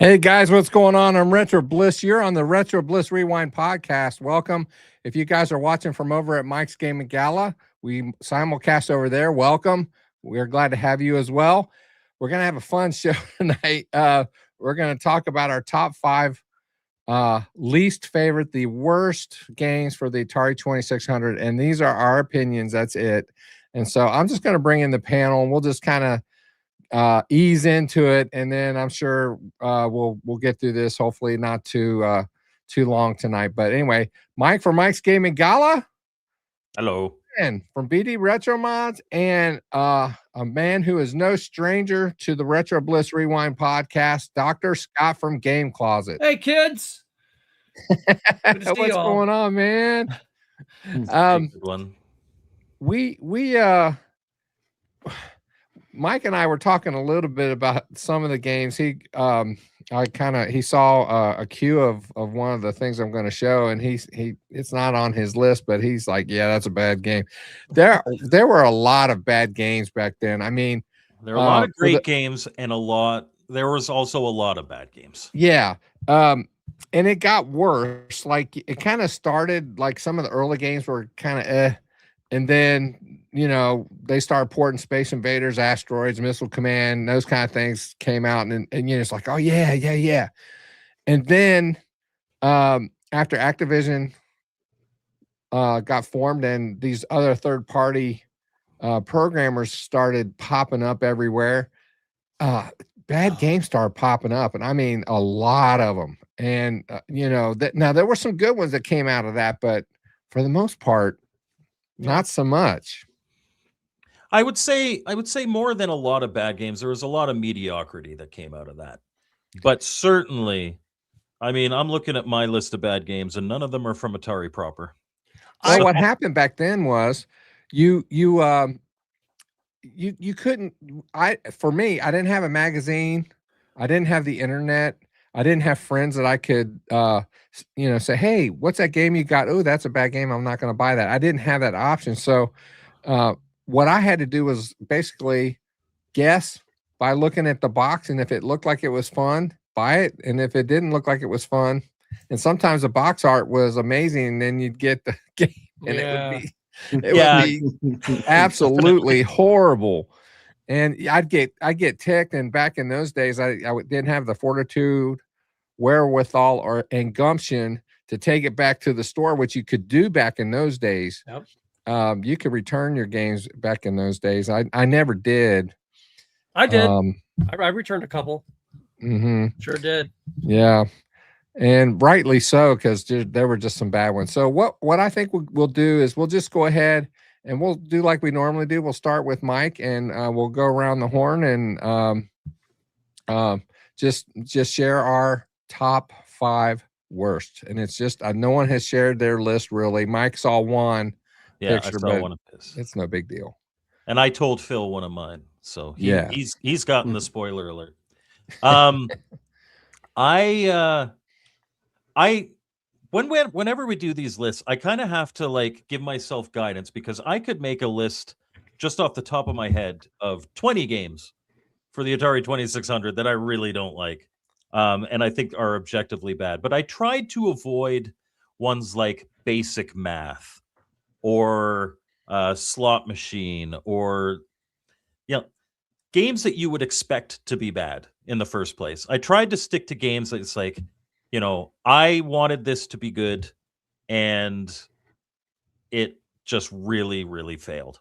Hey guys, what's going on? I'm Retro Bliss. You're on the Retro Bliss Rewind podcast. Welcome. If you guys are watching from over at Mike's Gaming Gala, we simulcast over there. Welcome. We're glad to have you as well. We're going to have a fun show tonight. We're going to talk about our top five least favorite, the worst games for the Atari 2600. And these are our opinions. That's it. And so I'm just going to bring in the panel and we'll just kind of ease into it, and then I'm sure we'll get through this. Hopefully, not too long tonight. But anyway, Mike from Mike's Gaming Gala. Hello. And from BD Retro Mods, and a man who is no stranger to the Retro Bliss Rewind podcast, Dr. Scott from Game Closet. Hey kids. What's going on, man? Mike and I were talking a little bit about some of the games. He saw a cue of one of the things I'm going to show, and it's not on his list, but he's like, yeah, that's a bad game. There were a lot of bad games back then. I mean, there are a lot of great games and there was also a lot of bad games. Yeah. And it got worse. Like it kind of started like some of the early games were kind of and then, they started porting Space Invaders, Asteroids, Missile Command, those kind of things came out. And it's like, oh, yeah. And then after Activision got formed and these other third-party programmers started popping up everywhere, bad games started popping up. And I mean, a lot of them. And, now there were some good ones that came out of that, but for the most part, not so much. I would say more than a lot of bad games. There was a lot of mediocrity that came out of that. But certainly, I mean, I'm looking at my list of bad games, and none of them are from Atari proper. So what happened back then was you couldn't. For me, I didn't have a magazine. I didn't have the internet. I didn't have friends that I could, say, hey, what's that game you got? Oh, that's a bad game. I'm not going to buy that. I didn't have that option. So what I had to do was basically guess by looking at the box. And if it looked like it was fun, buy it. And if it didn't look like it was fun, and sometimes the box art was amazing, and then you'd get the game and it would be absolutely horrible. And I'd get ticked. And back in those days, I didn't have the fortitude, wherewithal, and gumption to take it back to the store, which you could do back in those days. Yep. You could return your games back in those days. I never did. I did. I returned a couple. Sure did. Yeah. And rightly so, because there were just some bad ones. So what I think we'll do is we'll just go ahead and we'll do like we normally do. We'll start with Mike, and we'll go around the horn and just share our top five worst. And it's just no one has shared their list really. Mike saw one picture, I saw one of his. It's no big deal. And I told Phil one of mine, so he's gotten the spoiler alert. Whenever we do these lists, I kind of have to like give myself guidance, because I could make a list just off the top of my head of 20 games for the Atari 2600 that I really don't like, and I think are objectively bad. But I tried to avoid ones like Basic Math or Slot Machine, or games that you would expect to be bad in the first place. I tried to stick to games that it's like, I wanted this to be good, and it just really, really failed.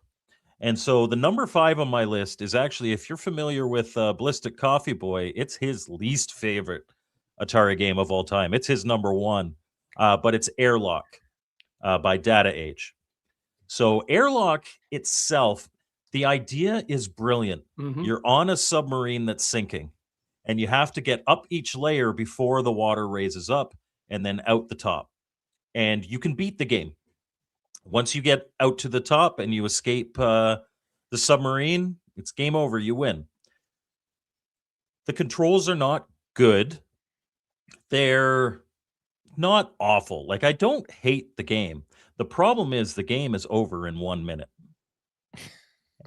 And so the number 5 on my list is actually, if you're familiar with Ballistic Coffee Boy, it's his least favorite Atari game of all time. It's his number 1, but it's Airlock by Data Age. So Airlock itself, the idea is brilliant. You're on a submarine that's sinking, and you have to get up each layer before the water raises up and then out the top. And you can beat the game. Once you get out to the top and you escape the submarine, it's game over. You win. The controls are not good. They're not awful. Like, I don't hate the game. The problem is the game is over in 1 minute.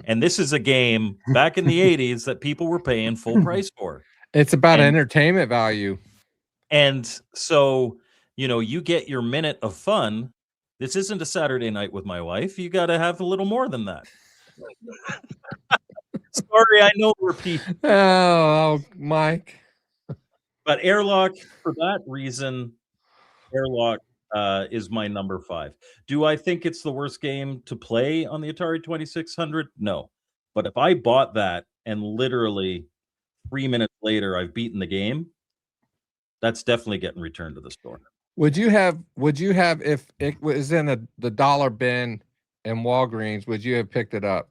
And this is a game back in the 80s that people were paying full price for. It's about And- entertainment value. And so, you get your minute of fun. This isn't a Saturday night with my wife. You got to have a little more than that. Sorry, I know we're people. Oh, Mike. But Airlock, for that reason, Airlock is my number 5. Do I think it's the worst game to play on the Atari 2600? No. But if I bought that and literally 3 minutes later I've beaten the game, that's definitely getting returned to the store. Would you have if it was in the dollar bin in Walgreens, would you have picked it up?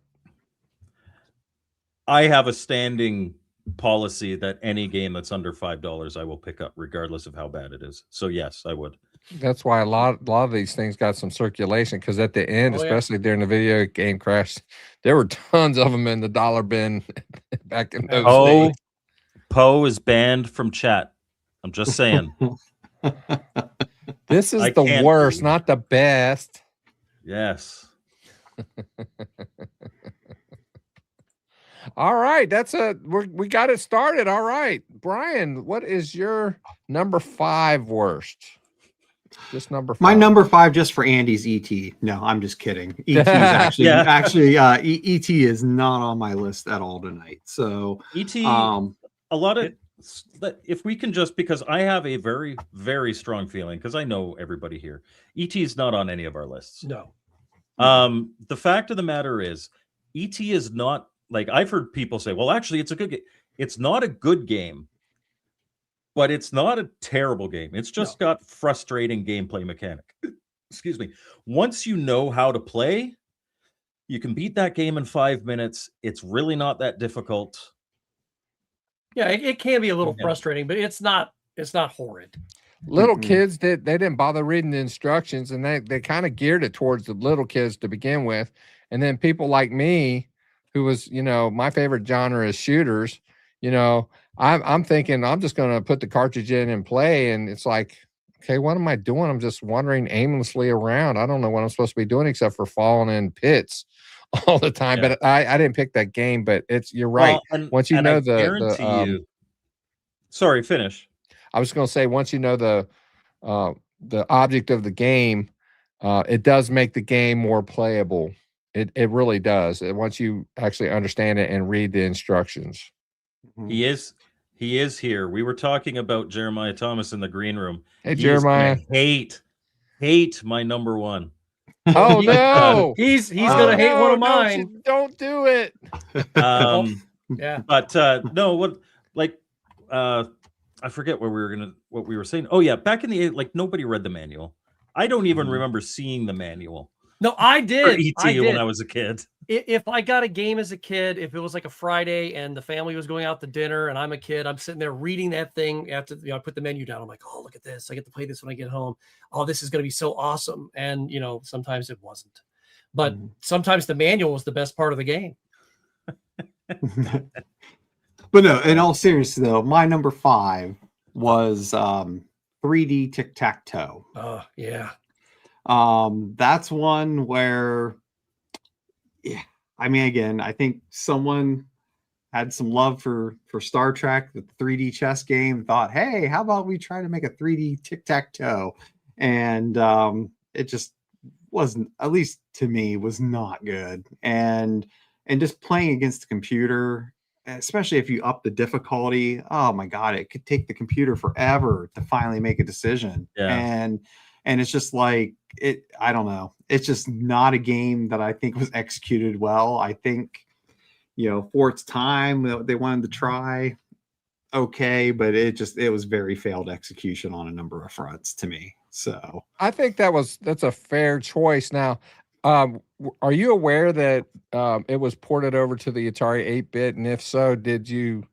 I have a standing policy that any game that's under $5 I will pick up regardless of how bad it is. So yes, I would. That's why a lot of these things got some circulation, because at the end, especially during the video game crash, there were tons of them in the dollar bin back in those days. Poe is banned from chat. I'm just saying. This is the worst, not the best. Yes. All right, we got it started. All right, Brian, what is your number 5 worst? Just number 5. My number 5, just for Andy's ET. No, I'm just kidding. ET is actually ET is not on my list at all tonight. So ET, a lot of, if we can just, because I have a very, very strong feeling, because I know everybody here, ET is not on any of our lists. No. The fact of the matter is, ET is not, like, I've heard people say, well, actually, it's a good game. It's not a good game, but it's not a terrible game. It's just got frustrating gameplay mechanic. Excuse me. Once you know how to play, you can beat that game in 5 minutes. It's really not that difficult. Yeah, it can be a little frustrating, but it's not horrid. Little kids they didn't bother reading the instructions, and they kind of geared it towards the little kids to begin with. And then people like me, who was, my favorite genre is shooters, I'm thinking I'm just going to put the cartridge in and play. And it's like, okay, what am I doing? I'm just wandering aimlessly around. I don't know what I'm supposed to be doing except for falling in pits all the time. Yeah. But I didn't pick that game, but you're right. Well, once you know sorry, finish. I was going to say, once you know the object of the game, it does make the game more playable. It really does. Once you actually understand it and read the instructions. He is here. We were talking about Jeremiah Thomas in the green room. Hey, Jeremiah. Hate my number 1. Oh no, he's gonna hate one of mine. Don't do it. Yeah. But no, what, like, I forget what we were saying. Oh yeah, back in the like, nobody read the manual. I don't even remember seeing the manual. No, I did. When I was a kid. If I got a game as a kid, if it was like a Friday and the family was going out to dinner and I'm a kid, I'm sitting there reading that thing after I put the menu down. I'm like, oh, look at this. I get to play this when I get home. Oh, this is going to be so awesome. And, sometimes it wasn't. But sometimes the manual was the best part of the game. But no, in all seriousness, though, my number 5 was 3D tic-tac-toe. Oh, yeah. That's one where, I mean, again, I think someone had some love for Star Trek, the 3D chess game, thought, hey, how about we try to make a 3D tic-tac-toe? And it just wasn't, at least to me, was not good. And just playing against the computer, especially if you up the difficulty, oh my God, it could take the computer forever to finally make a decision. Yeah. And it's just like, I don't know. It's just not a game that I think was executed well. I think, for its time, they wanted to try, okay, but it was very failed execution on a number of fronts to me. So I think that's a fair choice. Now, are you aware that it was ported over to the Atari 8-bit? And if so, did you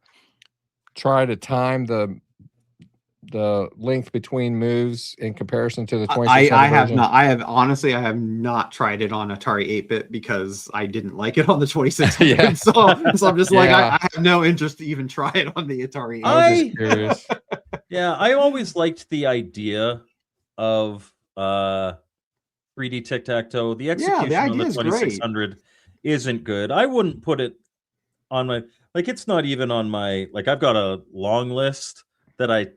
try to time the length between moves in comparison to the 2600 I have version? not. I have not tried it on Atari 8-bit because I didn't like it on the 2600. Yeah. So I'm just like, I have no interest to even try it on the Atari 8-bit. I was just curious. Yeah, I always liked the idea of 3D tic-tac-toe. The execution on the 2600 isn't good. I wouldn't put it on my, Like it's not even on my like. I've got a long list that I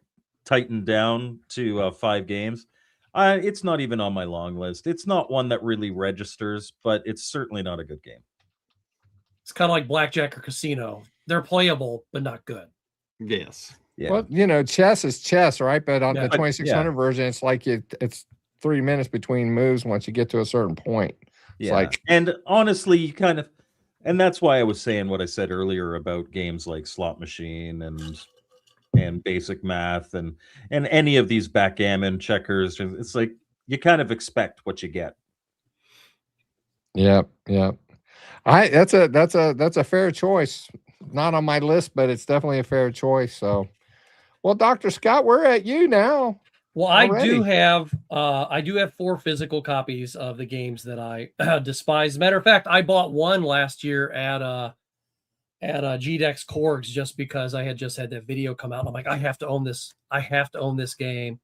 tightened down to 5 games. It's not even on my long list. It's not one that really registers, but it's certainly not a good game. It's kind of like blackjack or casino. They're playable, but not good. Yes. Yeah. Well, you know, chess is chess, right? But on Yeah. the But, 2600 version, it's like it's 3 minutes between moves once you get to a certain point. It's Yeah. like, And honestly, you kind of, and that's why I was saying what I said earlier about games like Slot Machine and Basic Math and any of these backgammon checkers. It's like you kind of expect what you get. yeah, yeah. That's a fair choice. Not on my list, but it's definitely a fair choice. So, well, Dr. Scott, we're at you now. Well, Already. I do have 4 physical copies of the games that I despise. Matter of fact, I bought one last year at GDEX Corgs just because I had just had that video come out. I'm like, I have to own this. I have to own this game.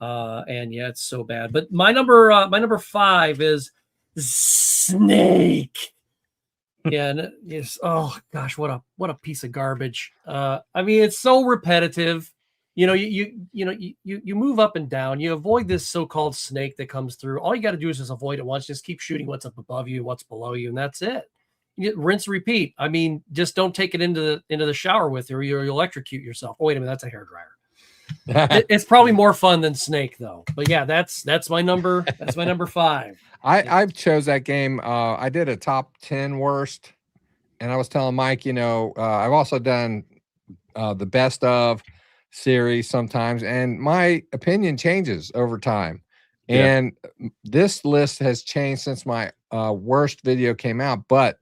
And yeah, it's so bad. But my number 5 is Snake. Yeah, and it's, oh gosh, what a piece of garbage. I mean, it's so repetitive. You know, you move up and down. You avoid this so-called snake that comes through. All you got to do is just avoid it once. Just keep shooting what's up above you, what's below you, and that's it. You rinse, repeat. I mean, just don't take it into the shower with you, or you'll electrocute yourself. Oh, wait a minute, that's a hairdryer. It's probably more fun than Snake, though. But yeah, that's my number. That's my number 5. I've chose that game. I did a top 10 worst, and I was telling Mike, you know, I've also done the best of series sometimes, and my opinion changes over time. Yeah. And this list has changed since my worst video came out, but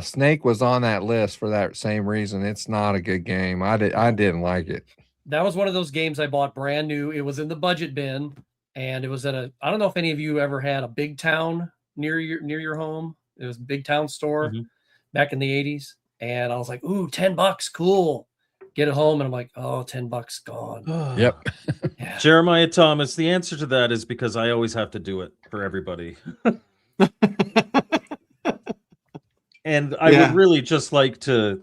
Snake was on that list for that same reason. It's not a good game. I didn't like it. That was one of those games I bought brand new. It was in the budget bin, and it was at I don't know if any of you ever had a Big Town near your home. It was a Big Town store back in the 80s. And I was like, ooh, $10, cool. Get it home, and I'm like, oh, $10 gone. Yep. Yeah. Jeremiah Thomas, the answer to that is because I always have to do it for everybody. And I would really just like to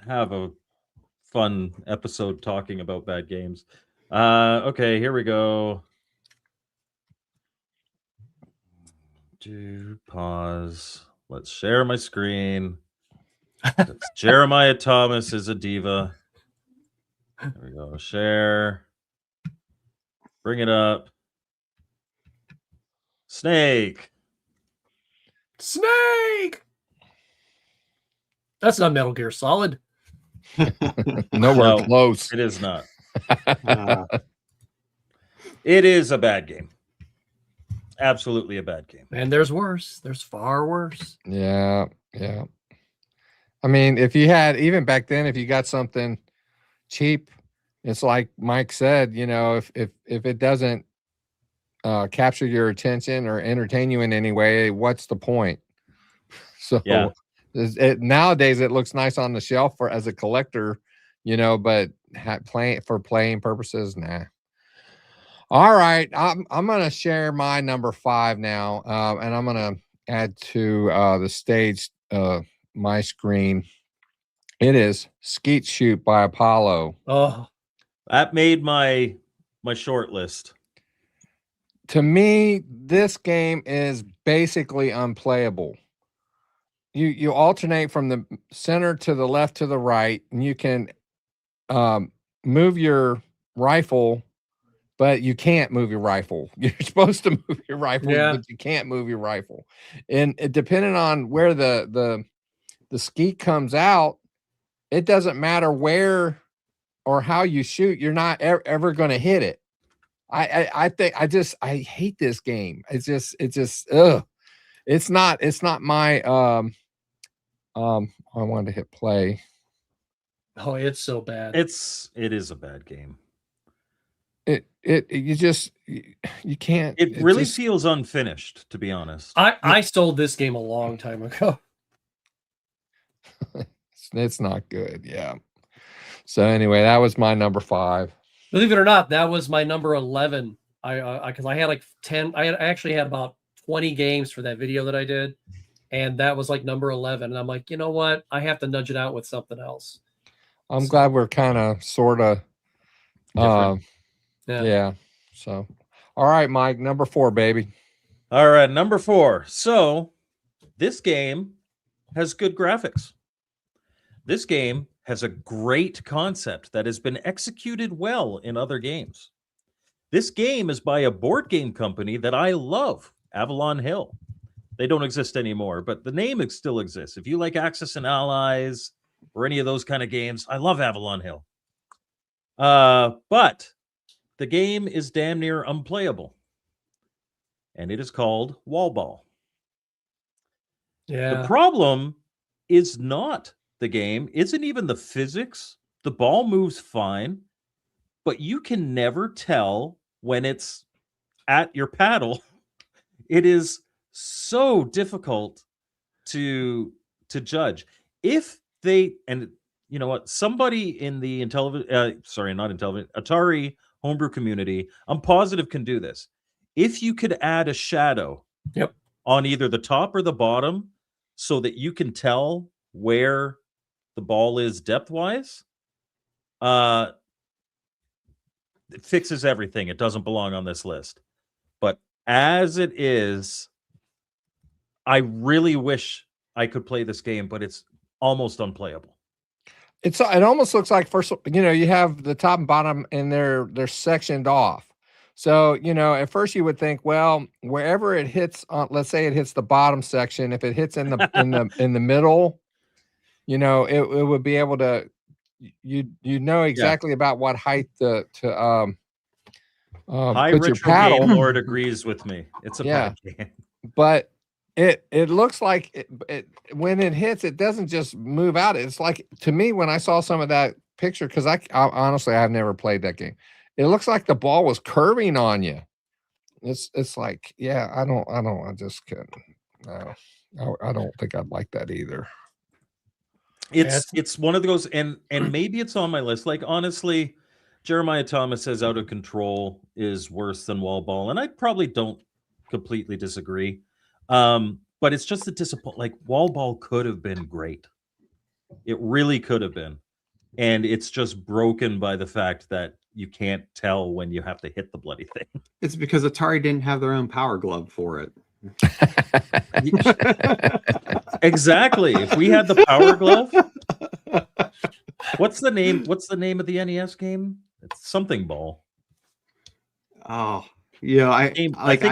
have a fun episode talking about bad games. Okay, here we go. Do pause. Let's share my screen. Jeremiah Thomas is a diva. There we go. Share. Bring it up. Snake. That's not Metal Gear Solid. Nowhere No, close. It is not. It is a bad game. Absolutely a bad game. And there's worse. There's far worse. Yeah, yeah. I mean, if you had, even back then, if you got something cheap, it's like Mike said, you know, if it doesn't capture your attention or entertain you in any way, what's the point? So Yeah. nowadays it looks nice on the shelf as a collector, you know, but playing purposes, nah. All right, I'm gonna share my number 5 now, and I'm gonna add to the stage my screen. It is Skeet Shoot by Apollo. Oh, That made my short list. To me, this game is basically unplayable. You alternate from the center to the left to the right, and you can move your rifle, but you can't move your rifle. You're supposed to move your rifle, but you can't move your rifle. And depending on where the skeet comes out, it doesn't matter where or how you shoot, you're not ever going to hit it. I hate this game. It's just ugh. It's not my I wanted to hit play. Oh, it's so bad. It is a bad game. You can't. It really feels unfinished, to be honest. I sold this game a long time ago. It's not good. Yeah. So anyway, that was my number 5. Believe it or not, that was my number 11. Because I had like 10. I actually had about 20 games for that video that I did, and that was like number 11. And I'm like, you know what? I have to nudge it out with something else. I'm glad we're kind of, sort of, Different. yeah. So, all right, Mike, number 4, baby. All right, number 4. So this game has good graphics. This game has a great concept that has been executed well in other games. This game is by a board game company that I love, Avalon Hill. They don't exist anymore, but the name still exists. If you like Axis and Allies or any of those kind of games, I love Avalon Hill. But the game is damn near unplayable, and it is called Wall Ball. Yeah. The problem is not the game, isn't even the physics. The ball moves fine, but you can never tell when it's at your paddle. It is so difficult to judge. If they, and you know what, somebody in the Atari homebrew community, I'm positive can do this. If you could add a shadow Yep. on either the top or the bottom so that you can tell where the ball is depth-wise, it fixes everything. It doesn't belong on this list. But as it is, I really wish I could play this game, but it's almost unplayable. It almost looks like, first, you have the top and bottom, and they're sectioned off. So, at first you would think, well, wherever it hits on, let's say it hits the bottom section, if it hits in the in the middle, it would be able to, you know exactly about what height to High put your Retro paddle. Game Lord agrees with me. It's a bad game. But it looks like when it hits, it doesn't just move out. It's like, to me, when I saw some of that picture, because I honestly, I've never played that game. It looks like the ball was curving on you. It's like, yeah, I just couldn't. No, I don't think I'd like that either. It's one of those, and maybe it's on my list. Like, honestly, Jeremiah Thomas says Out of Control is worse than Wall Ball, and I probably don't completely disagree. But it's just a disappointment. Like, Wall Ball could have been great. It really could have been. And it's just broken by the fact that you can't tell when you have to hit the bloody thing. It's because Atari didn't have their own Power Glove for it. Exactly. If we had the Power Glove, what's the name of the NES game? It's something ball. Oh, yeah. I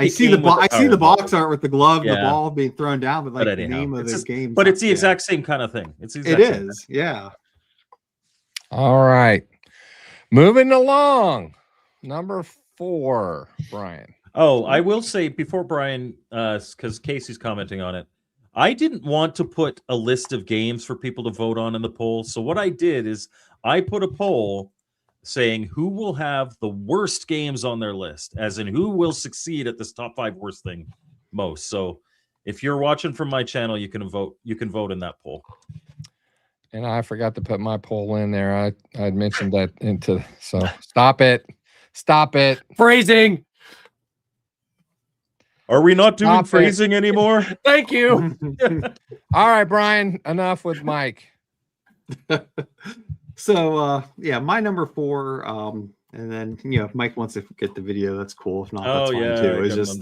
see the box art with the glove, Yeah. the ball being thrown down, but But the anyhow, name of it's the just- game. But it's the exact same kind of thing. It's the exact It same is, yeah. All right. Moving along. Number 4, Brian. Oh, I will say before Brian, because Casey's commenting on it, I didn't want to put a list of games for people to vote on in the poll. So what I did is I put a poll saying who will have the worst games on their list, as in who will succeed at this top 5 worst thing most. So if you're watching from my channel, you can vote. You can vote in that poll. And I forgot to put my poll in there. I'd mentioned that so stop it. Phrasing. Are we not doing Stop it. phrasing anymore? Thank you. All right, Brian, enough with Mike. So yeah, my number 4, and then if Mike wants to get the video, that's cool. If not, that's fine too. It's just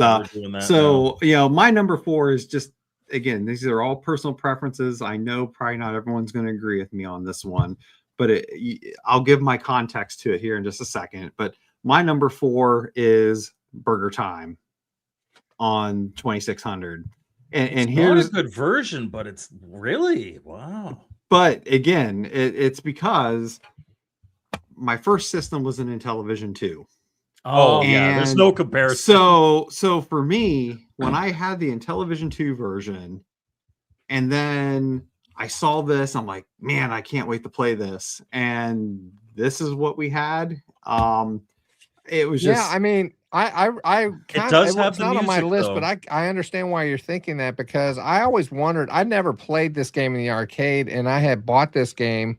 my number 4 is just, again, these are all personal preferences. I know probably not everyone's going to agree with me on this one, but I'll give my context to it here in just a second. But my number 4 is Burger Time on 2600, and here's not a good version, but it's really wow. But again, it's because my first system was an Intellivision 2. Oh yeah, there's no comparison. So for me, when I had the Intellivision 2 version, and then I saw this, I'm like, man, I can't wait to play this. And this is what we had. It was just, I mean, I it does have it's the not on my music, list, though. but I understand why you're thinking that, because I always wondered. I never played this game in the arcade, and I had bought this game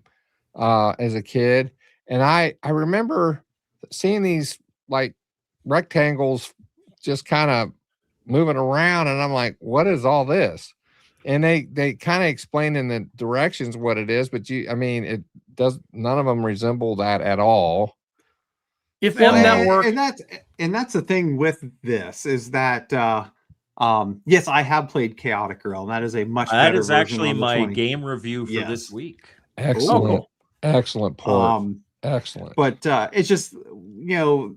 as a kid, and I remember seeing these like rectangles just kind of moving around, and I'm like, what is all this? and they kind of explain in the directions what it is, but I mean, it does. None of them resemble that at all. If Well, M Network, and that's the thing with this is that yes, I have played Chaotic Girl, and that is a much That better is version actually of the my 20. game review for this Yes. week. Excellent, cool. excellent port. Excellent. But it's just, you know,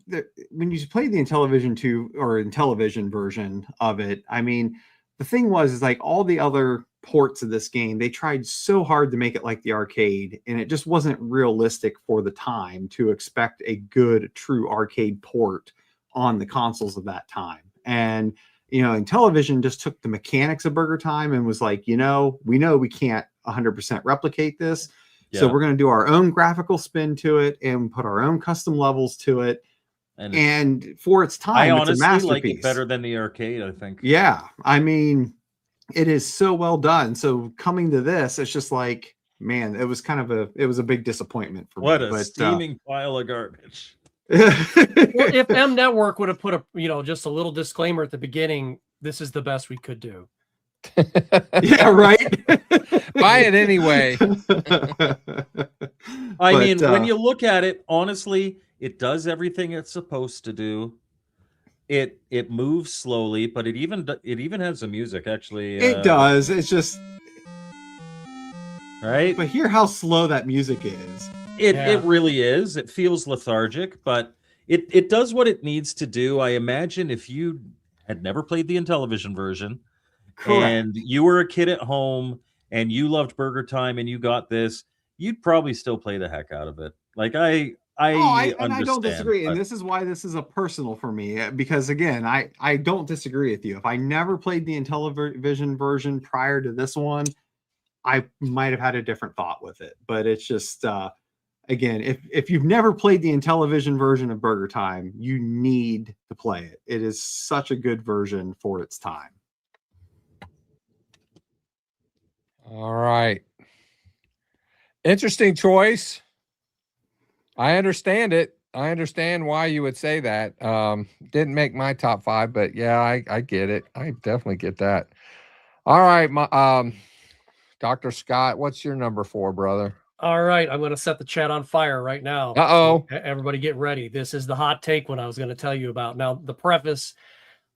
when you play the Intellivision version of it, I mean, the thing is like all the other ports of this game, they tried so hard to make it like the arcade, and it just wasn't realistic for the time to expect a good, true arcade port on the consoles of that time. And, you know, Intellivision just took the mechanics of Burger Time and was like, you know we can't 100% replicate this. So we're going to do our own graphical spin to it and put our own custom levels to it. And for its time, I honestly it's a masterpiece. like it better than the arcade, I think. Yeah. I mean, it is so well done. So coming to this, it's just like, man, it was a big disappointment for me. What a steaming pile of garbage. Well, if M Network would have put just a little disclaimer at the beginning, this is the best we could do. Yeah, right. Buy it anyway. I mean, when you look at it, honestly, it does everything it's supposed to do. It moves slowly, but it even has some music. Actually, it does. It's just right. But hear how slow that music is. It really is. It feels lethargic, but it does what it needs to do. I imagine if you had never played the Intellivision version. Correct. And you were a kid at home and you loved Burger Time and you got this, you'd probably still play the heck out of it. Like I don't disagree. And this is why this is a personal for me, because again, I don't disagree with you. If I never played the Intellivision version prior to this one, I might have had a different thought with it. But it's just again, if you've never played the Intellivision version of Burger Time, you need to play it. It is such a good version for its time. All right. Interesting choice. I understand it. I understand why you would say that. Didn't make my top 5, but yeah, I get it. I definitely get that. All right, Dr. Scott, what's your number 4, brother? All right, I'm going to set the chat on fire right now. Uh-oh. So everybody get ready. This is the hot take one I was going to tell you about. Now, the preface,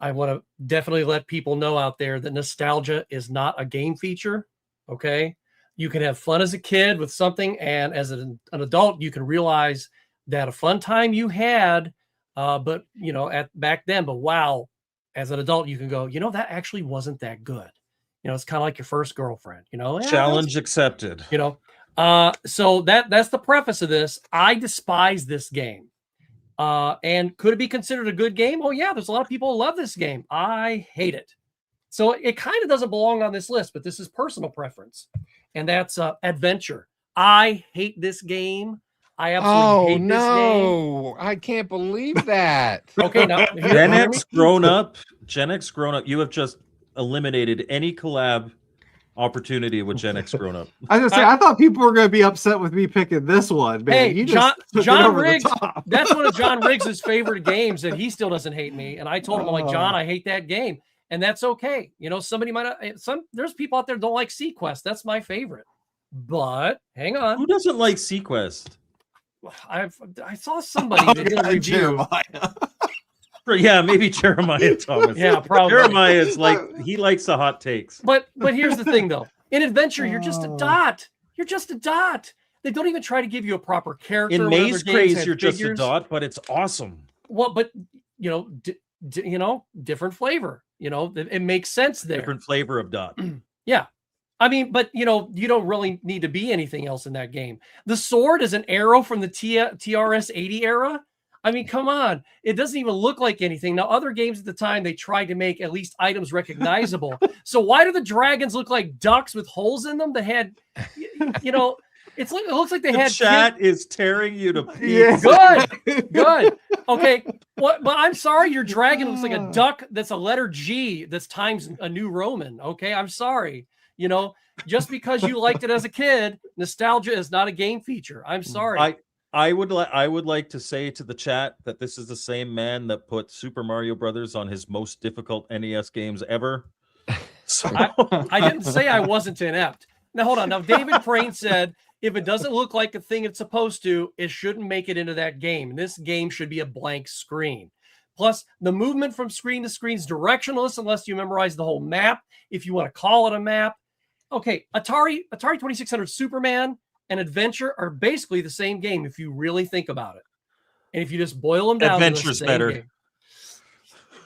I want to definitely let people know out there that nostalgia is not a game feature. Okay, you can have fun as a kid with something, and as an adult, you can realize that a fun time you had, but back then. But wow, as an adult, you can go, that actually wasn't that good. It's kind of like your first girlfriend. Challenge accepted. So that's the preface of this. I despise this game. And could it be considered a good game? Oh yeah, there's a lot of people who love this game. I hate it. So it kind of doesn't belong on this list, but this is personal preference. And that's Adventure. I hate this game. I absolutely hate this game. I can't believe that. Okay, now Gen X grown up, you have just eliminated any collab opportunity with Gen X grown up. I was gonna say, I thought people were gonna be upset with me picking this one. Man, hey, John Riggs, that's one of John Riggs's favorite games, and he still doesn't hate me. And I told him, I'm like, John, I hate that game. And that's okay. Somebody might there's people out there that don't like Sequest. That's my favorite. But hang on. Who doesn't like Sequest? I saw somebody that did a review. Yeah, maybe Jeremiah Thomas. Yeah, probably. Jeremiah is he likes the hot takes. But here's the thing though. In Adventure, you're just a dot. You're just a dot. They don't even try to give you a proper character. In Maze Craze, you're just a dot, but it's awesome. Well, but different flavor. It makes sense there. Different flavor of dot. Yeah. I mean, but you don't really need to be anything else in that game. The sword is an arrow from the TRS-80 era. I mean, come on. It doesn't even look like anything. Now, other games at the time, they tried to make at least items recognizable. So why do the dragons look like ducks with holes in them that had, it looks like they had. Chat is tearing you to pieces. Good. Okay. But I'm sorry, your dragon looks like a duck that's a letter G that's times a new Roman. Okay, I'm sorry. Just because you liked it as a kid, nostalgia is not a game feature. I'm sorry. I would like to say to the chat that this is the same man that put Super Mario Brothers on his most difficult NES games ever. So I didn't say I wasn't inept. Now hold on. Now David Crane said if it doesn't look like the thing it's supposed to, it shouldn't make it into that game. This game should be a blank screen. Plus, the movement from screen to screen is directionless unless you memorize the whole map. If you want to call it a map, okay. Atari 2600 Superman and Adventure are basically the same game if you really think about it, and if you just boil them down. Adventure's to the same better. Game.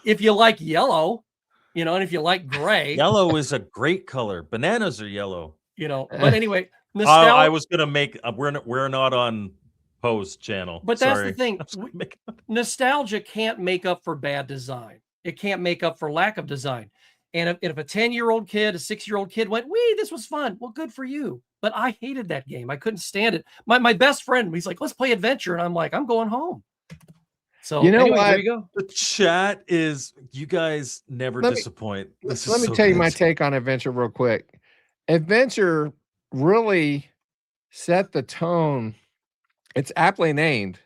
If you like yellow, and if you like gray, Yellow is a great color. Bananas are yellow. But anyway, I was gonna make. We're not on Poe's channel. But Sorry. that's the thing. Nostalgia can't make up for bad design. It can't make up for lack of design. And if a 10-year-old kid, a 6-year-old kid went, "Wee, this was fun." Well, good for you. But I hated that game. I couldn't stand it. My best friend, he's like, "Let's play Adventure," and I'm like, "I'm going home." So anyway, what? there you go. The chat is, you guys never disappoint. Let me tell you my take on Adventure real quick. Adventure really set the tone. It's aptly named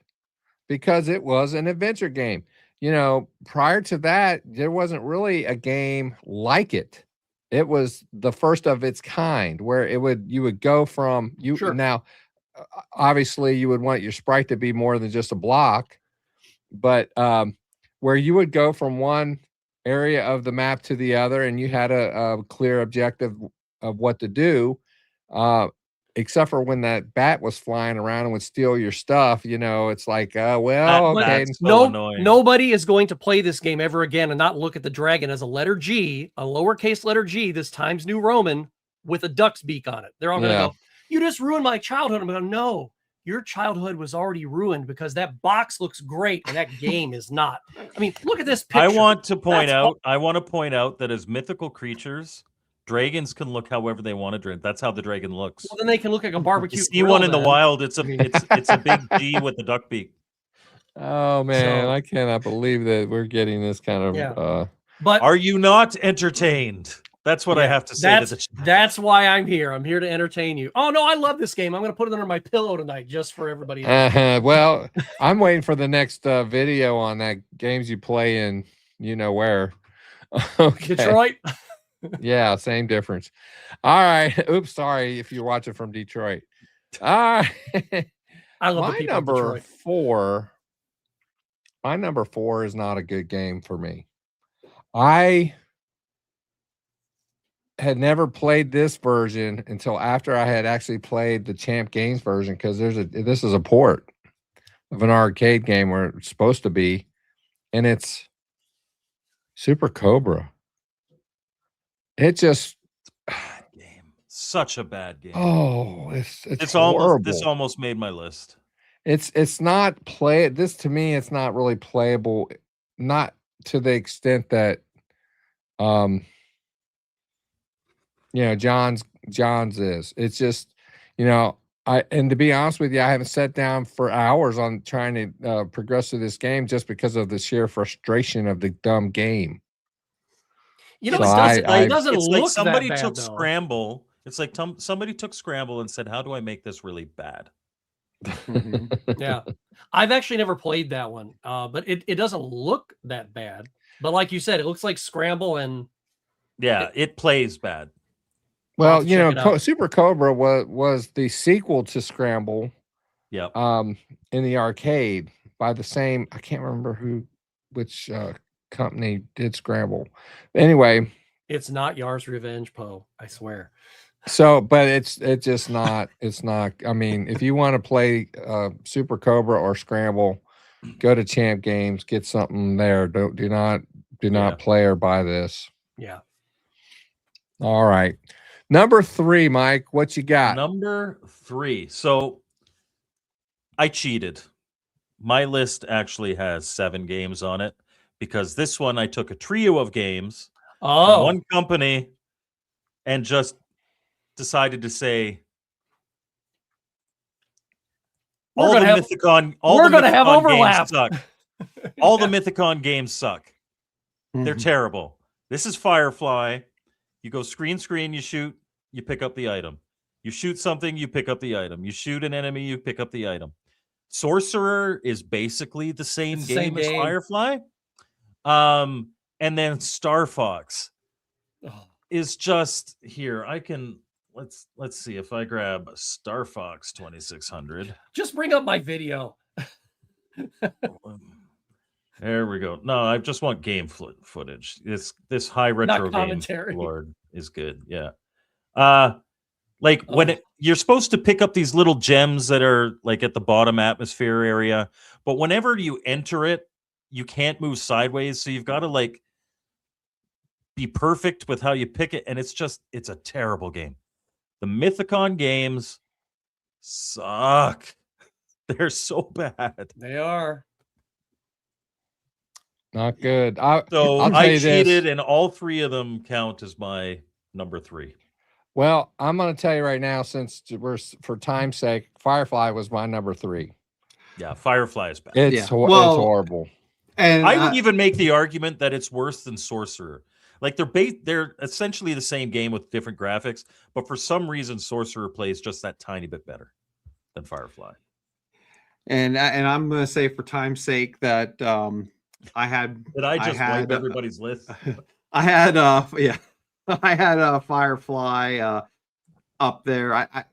because it was an adventure game. Prior to that, there wasn't really a game like it. It was the first of its kind where you would go from Sure. Now, obviously you would want your sprite to be more than just a block, but where you would go from one area of the map to the other, and you had a clear objective of what to do, except for when that bat was flying around and would steal your stuff. It's like, okay. Nobody is going to play this game ever again and not look at the dragon as a letter G, a lowercase letter G, this Times New Roman with a duck's beak on it. They're all going to go, "You just ruined my childhood." I'm going, "No, your childhood was already ruined because that box looks great and that game is not." I mean, look at this picture. I want to point out that as mythical creatures, dragons can look however they want to drink. That's how the dragon looks. Well, then they can look like a barbecue. You see one in the wild. It's a big G with the duck beak. Oh man, I cannot believe that we're getting this kind of. But are you not entertained? That's what I have to say to the chat. That's why I'm here. I'm here to entertain you. Oh no, I love this game. I'm going to put it under my pillow tonight just for everybody else. Well, I'm waiting for the next video on that games you play in. Where? Okay. Detroit. Yeah, same difference. All right. Oops, sorry if you're watching from Detroit. All right. I love my number 4. My number 4 is not a good game for me. I had never played this version until after I had actually played the Champ Games version, because this is a port of an arcade game where it's supposed to be, and it's Super Cobra. It just such a bad game. Oh, it's horrible. This almost made my list. It's not this to me, it's not really playable, not to the extent that John's is. It's just, and to be honest with you, I haven't sat down for hours on trying to progress through this game just because of the sheer frustration of the dumb game. It doesn't look like somebody that bad, took though. Scramble. It's like somebody took Scramble and said, "How do I make this really bad?" Yeah, I've actually never played that one, but it doesn't look that bad. But like you said, it looks like Scramble, and it plays bad. Well, Super Cobra was the sequel to Scramble. Yeah. In the arcade by the same, I can't remember which company did Scramble. Anyway, it's not Yar's Revenge, Poe. I swear. So, but it's just not. It's not. I mean, if you want to play Super Cobra or Scramble, go to Champ Games, get something there. Do not play or buy this. Yeah. All right. Number 3, Mike, what you got? Number 3. So I cheated. My list actually has 7 games on it because this one I took a trio of games from one company and just decided to say all the Mythicon games suck. They're terrible. This is Firefly. You go screen, you shoot, you pick up the item. You shoot something, you pick up the item. You shoot an enemy, you pick up the item. Sorcerer is basically the same game as Firefly. And then Star Fox. is just here. I can let's see if I grab Star Fox 2600. Just bring up my video. There we go. No, I just want game footage. This high retro game commentary. Lord is good. Yeah. Like when you're supposed to pick up these little gems that are like at the bottom atmosphere area, but whenever you enter it, you can't move sideways, so you've got to like be perfect with how you pick it, and it's a terrible game. The Mythicon games suck. They're so bad. They are. Not good. So I'll tell I you this. cheated, and all three of them count as my number 3. Well, I'm going to tell you right now, since we're for time's sake, Firefly was my number 3. Yeah, Firefly is bad. It's Yeah. it's Well, horrible. And I would even make the argument that it's worse than Sorcerer. Like they're essentially the same game with different graphics, but for some reason Sorcerer plays just that tiny bit better than Firefly. and I'm gonna say for time's sake that I had Did I just had, wipe everybody's list? I had yeah I had Firefly up there. I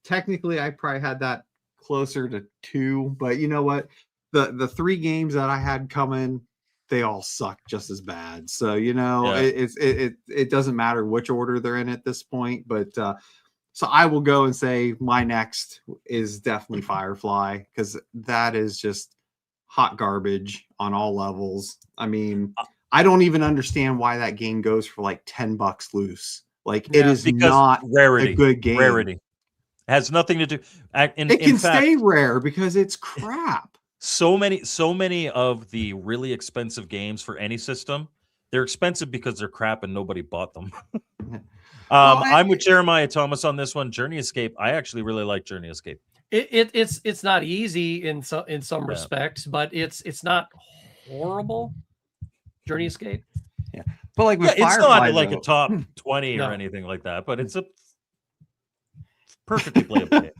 technically I probably had that closer to 2, but you know what, the 3 games that I had coming, they all suck just as bad. So you know, Yeah. it doesn't matter which order they're in at this point. But so I will go and say my next is definitely Firefly, because that is just hot garbage on all levels. I mean, I don't even understand why that game goes for like $10 loose. Like it is Because not rarity, a good game. Rarity. It has nothing to do. It can stay rare because it's crap. So many of the really expensive games for any system, they're expensive because they're crap and nobody bought them. I'm with Jeremiah Thomas on this one. Journey Escape. I actually really like Journey Escape. It's not easy in some respects, but it's not horrible. Journey Escape. Yeah, but like with it's Firefly, not like though, a top 20 or anything like that, but it's a perfectly playable game.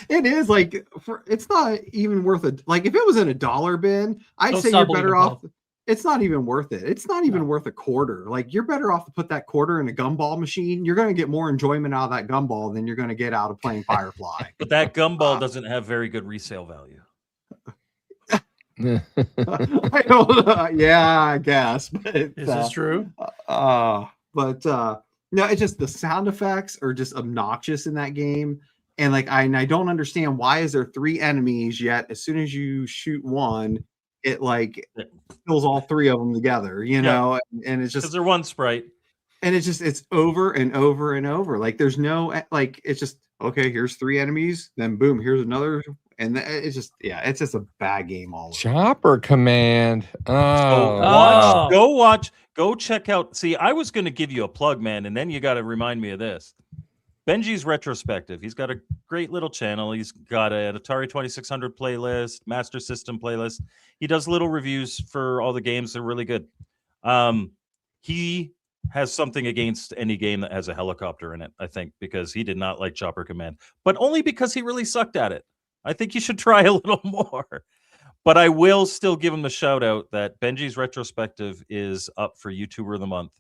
It is like it's not even worth it. Like if it was in a dollar bin, I'd say you're better off. It's not even worth it. It's not even worth a quarter. Like you're better off to put that quarter in a gumball machine. You're going to get more enjoyment out of that gumball than you're going to get out of playing Firefly. But that gumball doesn't have very good resale value. I don't. Yeah, I guess. But Is this true? But no, it's just the sound effects are just obnoxious in that game, and like I don't understand why is there 3 enemies yet as soon as you shoot one, it like kills all 3 of them together, you know, and it's just because they're one sprite, and it's over and over and over. Like there's no like it's just okay. Here's 3 enemies, then boom, here's another. And it's just, it's just a bad game all over. Chopper Command. Go check out. See, I was going to give you a plug, man, and then you got to remind me of this. Benji's Retrospective. He's got a great little channel. He's got an Atari 2600 playlist, Master System playlist. He does little reviews for all the games. They're really good. He has something against any game that has a helicopter in it, I think, because he did not like Chopper Command, but only because he really sucked at it. I think you should try a little more, but I will still give him a shout out that Benji's Retrospective is up for YouTuber of the Month,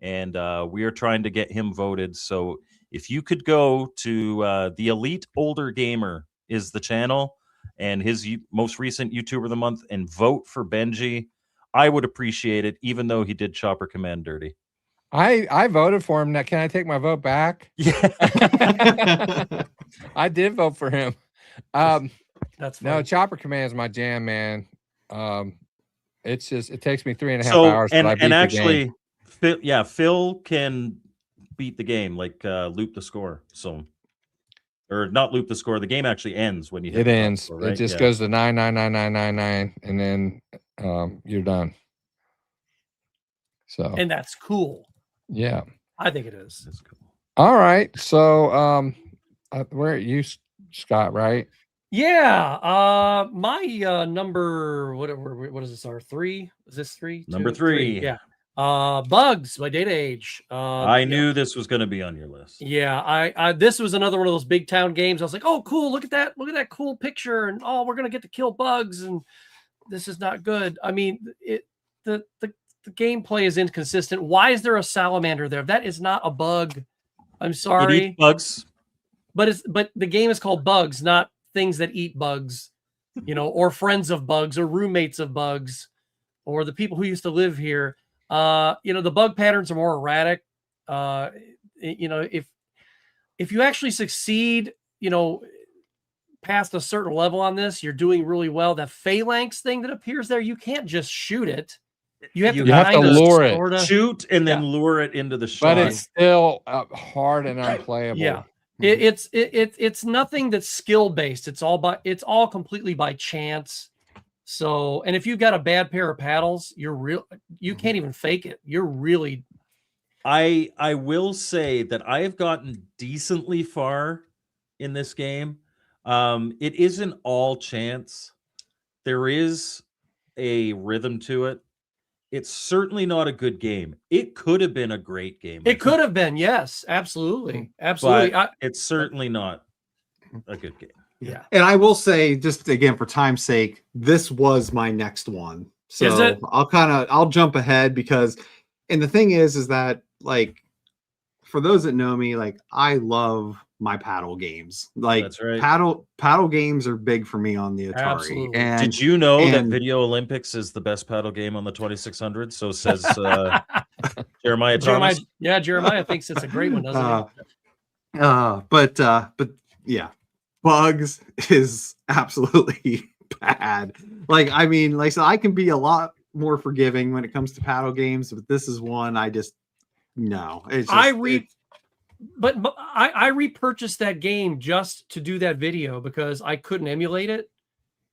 and we are trying to get him voted. So if you could go to the Elite Older Gamer is the channel and his most recent YouTuber of the Month and vote for Benji, I would appreciate it, even though he did Chopper Command dirty. I voted for him. Now, can I take my vote back? Yeah. I did vote for him. That's no, fine. Chopper Command is my jam, man. It's just it takes me 3.5 hours. And actually, Phil can beat the game, like loop the score. So, or not loop the score. The game actually ends when you hit it ends. Score, right? It just goes to 99999, and then you're done. So, and that's cool. Yeah, I think it is. That's cool. All right, so where are you, Scott? Right? Yeah. My number. What is this? Our 3? Is this 3? Number 3. Yeah. Bugs by Data Age. I knew this was going to be on your list. Yeah, I this was another one of those big town games. I was like, oh, cool! Look at that cool picture, and we're gonna get to kill bugs, and this is not good. I mean, the the gameplay is inconsistent. Why is there a salamander there? That is not a bug. I'm It sorry, eats bugs. but the game is called Bugs, not things that eat bugs, or friends of bugs, or roommates of bugs, or the people who used to live here. The bug patterns are more erratic. If you actually succeed, past a certain level on this, you're doing really well. That phalanx thing that appears there, you can't just shoot it. You have to lure it. sorta, Shoot and then lure it into the shot. But it's still hard and unplayable. Yeah. It's nothing that's skill based. It's all completely by chance. So, and if you've got a bad pair of paddles, you can't even fake it. You're really. I will say that I have gotten decently far in this game. It isn't all chance. There is a rhythm to it. It's certainly not a good game. It could have been a great game. It could have been, yes, absolutely, absolutely. But it's certainly not a good game. Yeah. And I will say, just again for time's sake, this was my next one. So Is it? I'll jump ahead because, and the thing is that, like, for those that know me, like, I love my paddle games. Like, That's right. paddle games are big for me on the Atari. Absolutely. And Did you know that Video Olympics is the best paddle game on the 2600? So says Jeremiah Thomas. Jeremiah thinks it's a great one, doesn't he? But yeah, Bugs is absolutely bad. Like, I mean, like, so I can be a lot more forgiving when it comes to paddle games, but this is one I just no. It's just, but I repurchased that game just to do that video because I couldn't emulate it.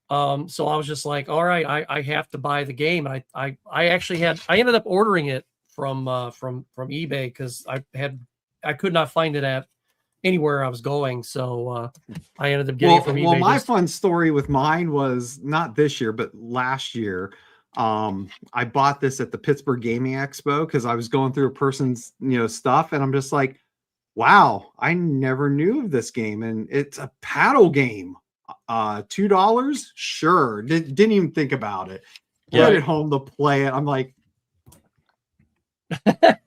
So I was just like, all right, I have to buy the game. And I ended up ordering it from eBay because I could not find it at anywhere I was going. So I ended up getting it from eBay. Well, my fun story with mine was not this year, but last year. I bought this at the Pittsburgh Gaming Expo because I was going through a person's stuff, and I'm just like, wow, I never knew of this game, and it's a paddle game. $2, sure. Didn't even think about it. Yeah. Put it home to play it. I'm like, I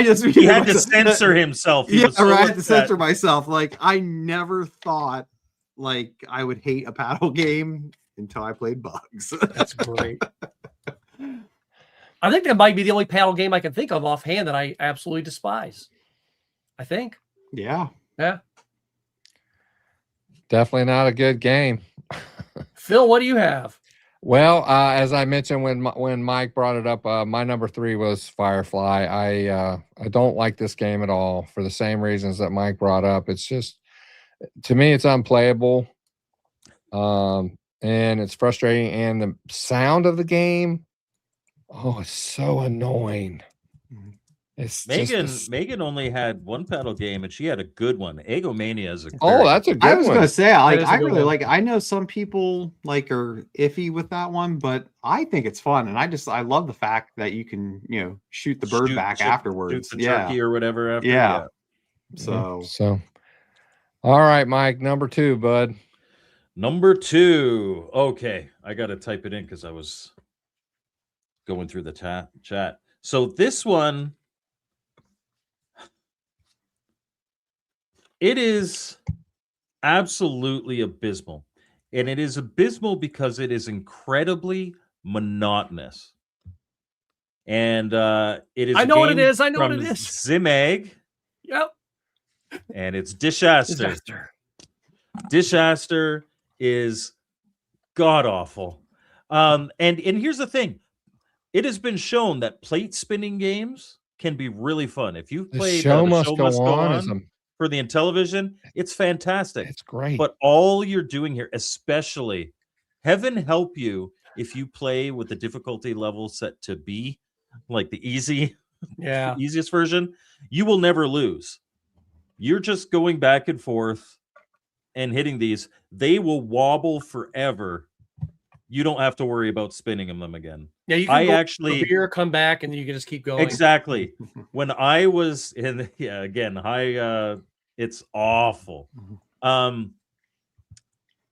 just he had to censor himself. He was so I had to upset. censor myself. Like, I never thought like I would hate a paddle game until I played Bugs. That's great. I think that might be the only paddle game I can think of offhand that I absolutely despise. I think. Yeah. Definitely not a good game. Phil, what do you have? Well, as I mentioned when Mike brought it up, my number 3 was Firefly. I don't like this game at all for the same reasons that Mike brought up. It's just, to me, it's unplayable. And it's frustrating, and the sound of the game, it's so annoying. It's Megan only had one paddle game, and she had a good one. Egomania is a that's a good one. I was gonna say, I really one. like. I know some people like are iffy with that one, but I think it's fun, and I love the fact that you can shoot the bird back afterwards, shoot the turkey or whatever. After, yeah. So all right, Mike, number 2, bud. Number 2. Okay, I got to type it in because I was going through the chat. So this one, it is absolutely abysmal. And it is abysmal because it is incredibly monotonous. And it is I know what it is. I know what from it is. Zimag. Yep. And it's Dishaster. Dishaster is god awful. And here's the thing. It has been shown that plate spinning games can be really fun. If you've played The Show Must Go On for the Intellivision, it's fantastic. It's great. But all you're doing here, especially, heaven help you if you play with the difficulty level set to B, like the easiest version, you will never lose. You're just going back and forth and hitting these. They will wobble forever. You don't have to worry about spinning them again. Yeah, you can actually come back and you can just keep going. Exactly. When I was in, it's awful.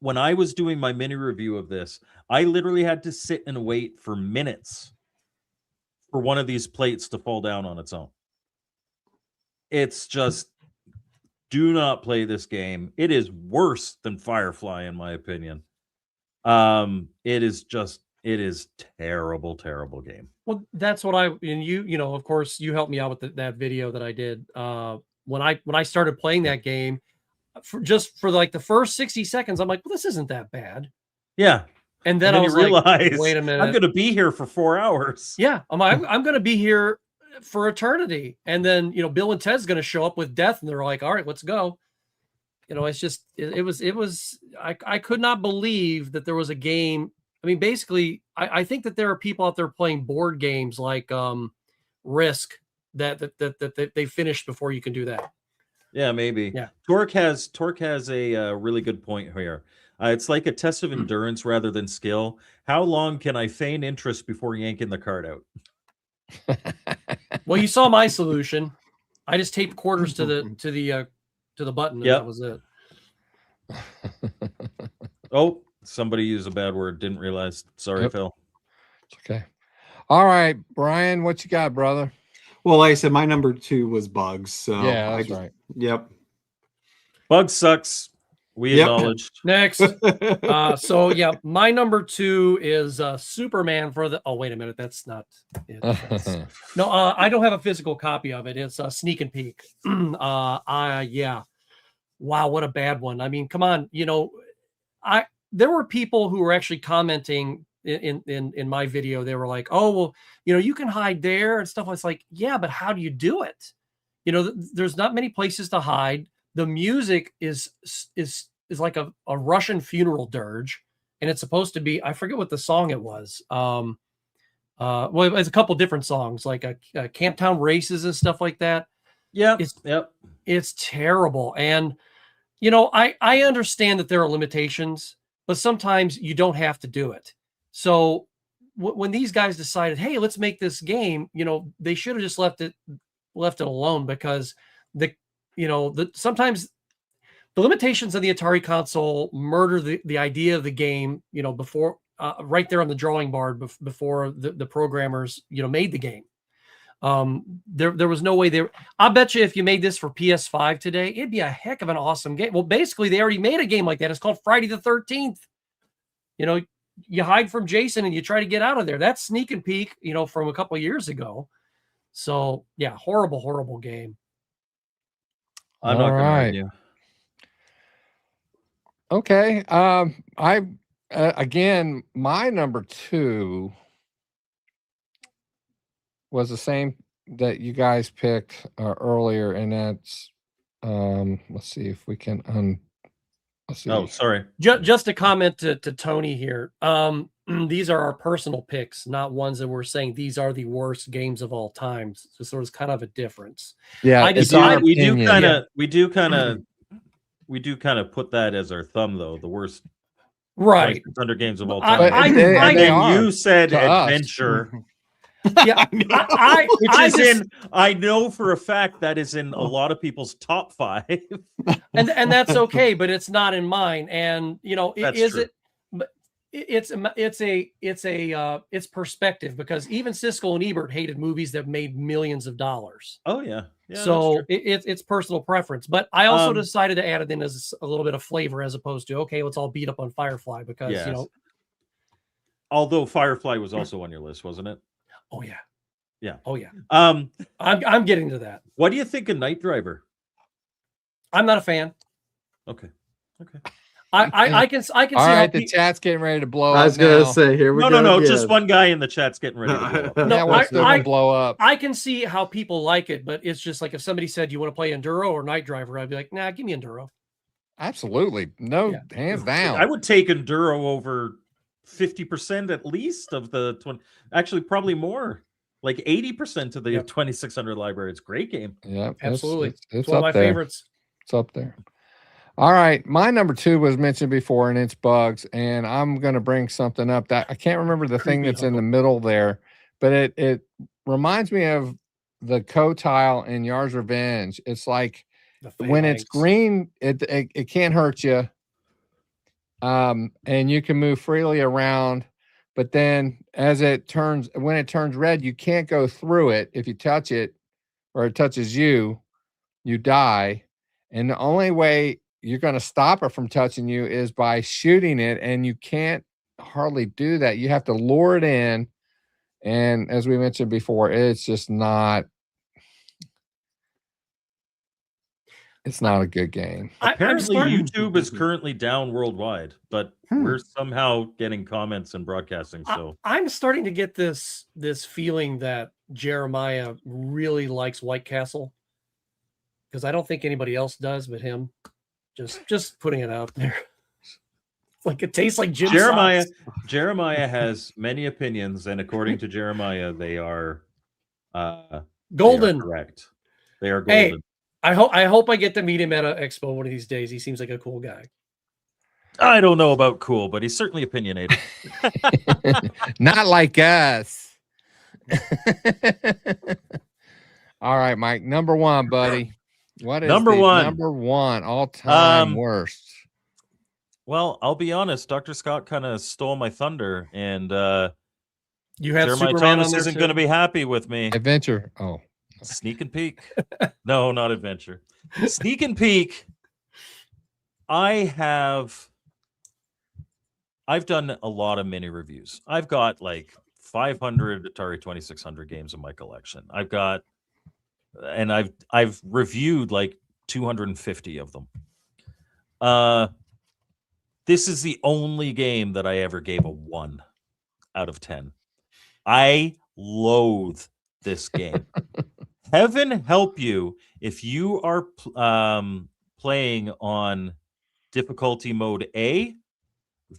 when I was doing my mini review of this, I literally had to sit and wait for minutes for one of these plates to fall down on its own. It's just, do not play this game. It is worse than Firefly, in my opinion. It is terrible, terrible game. Well, that's what and you know, of course, you helped me out with that video that I did. When I started playing that game, for like the first 60 seconds, I'm like, well, this isn't that bad. Yeah. And then I was realized, like, wait a minute. I'm going to be here for 4 hours. Yeah. I'm going to be here for eternity. And then, you know, Bill and Ted's going to show up with death and they're like, all right, let's go. You know, it's just, I could not believe that there was a game. I mean, basically, I think that there are people out there playing board games like Risk that they finished before you can do that. Yeah, maybe. Yeah. Torque has a really good point here. It's like a test of endurance rather than skill. How long can I feign interest before yanking the card out? Well, you saw my solution. I just taped quarters to the button, and that was it. Oh, somebody used a bad word. Didn't realize. Sorry, Phil. It's okay. All right, Brian, what you got, brother? Well, like I said, my number 2 was Bugs. So yeah, that's right. Yep. Bugs sucks. We acknowledged. Next. So yeah, my number 2 is Superman for the. Oh, wait a minute, that's not it. No, I don't have a physical copy of it. It's a Sneak and Peek. Yeah. Wow, what a bad one. I mean, come on. You know, there were people who were actually commenting in my video. They were like, oh, well, you know, you can hide there and stuff. I was like, yeah, but how do you do it? You know, there's not many places to hide. The music is like a Russian funeral dirge, and it's supposed to be, I forget what the song it was. Well, it's a couple different songs, like a Camptown Races and stuff like that. Yeah. It's terrible. And, you know, I understand that there are limitations, but sometimes you don't have to do it. So when these guys decided, hey, let's make this game, you know, they should have just left it alone, because sometimes the limitations of the Atari console murder the idea of the game, you know, before right there on the drawing board before the programmers, you know, made the game. There was no way I bet you if you made this for PS5 today, it'd be a heck of an awesome game. Well, basically they already made a game like that. It's called Friday the 13th. You know, you hide from Jason and you try to get out of there. That's Sneak and Peek, you know, from a couple of years ago. So yeah, horrible game. I'm not going to argue. Okay. Again, my number 2 was the same that you guys picked earlier, and that's let's see if we can let's see. Oh, sorry. Just a comment to Tony here. These are our personal picks, not ones that we're saying these are the worst games of all time. So there's kind of a difference. Yeah, we do kind of put that as our thumb, though. The worst, right? 100 games of all time. You said adventure. Yeah, I know for a fact that is in a lot of people's top 5, and that's okay, but it's not in mine. And you know, it's perspective, because even Siskel and Ebert hated movies that made millions of dollars. Oh yeah. So it's personal preference, but I also decided to add it in as a little bit of flavor, as opposed to, okay, let's all beat up on Firefly, because you know. Although Firefly was also on your list, wasn't it? Oh yeah. Yeah. Oh yeah. I'm getting to that. What do you think of Night Driver? I'm not a fan. Okay. I can see. All right, the chat's getting ready to blow up. I was gonna say, here we go. No. Just one guy in the chat's getting ready to blow up. No, what's gonna blow up? I can see how people like it, but it's just like if somebody said, you want to play Enduro or Night Driver, I'd be like, nah, give me Enduro. Absolutely. No, hands down. I would take Enduro over 50% at least of the 20. Actually, probably more. Like 80% of the 2600 library. It's a great game. Yeah, absolutely. It's one of my favorites. It's up there. All right, my number 2 was mentioned before, and it's Bugs. And I'm going to bring something up that I can't remember the thing that's in the middle there, but it reminds me of the co-tile in Yar's Revenge. It's like when it's green, it can't hurt you. and you can move freely around. But then, when it turns red, you can't go through it. If you touch it, or it touches you, you die. And the only way you're going to stop it from touching you is by shooting it, and you can't hardly do that. You have to lure it in, and as we mentioned before, it's just not. It's not a good game. Apparently, starting- YouTube is currently down worldwide, but we're somehow getting comments and broadcasting. So I'm starting to get this feeling that Jeremiah really likes White Castle, because I don't think anybody else does but him. Just putting it out there. Like it tastes like gym Jeremiah socks. Jeremiah has many opinions, and according to Jeremiah, they are Golden. They are correct. They are Hey, golden. I hope I get to meet him at an expo one of these days. He seems like a cool guy. I don't know about cool, but he's certainly opinionated. Not like us. All right, Mike. Number one, buddy. What is Number one? Number one all-time worst? Well, I'll be honest. Dr. Scott kind of stole my thunder, and You have Jeremiah Superman Thomas on there isn't too? going to be happy with me. Adventure. Oh, Sneak and peek. No, not adventure. Sneak and peek. I've done a lot of mini reviews. I've got like 500 Atari 2600 games in my collection. I've reviewed like 250 of them. This is the only game that I ever gave a 1 out of 10. I loathe this game. Heaven help you if you are playing on difficulty mode A.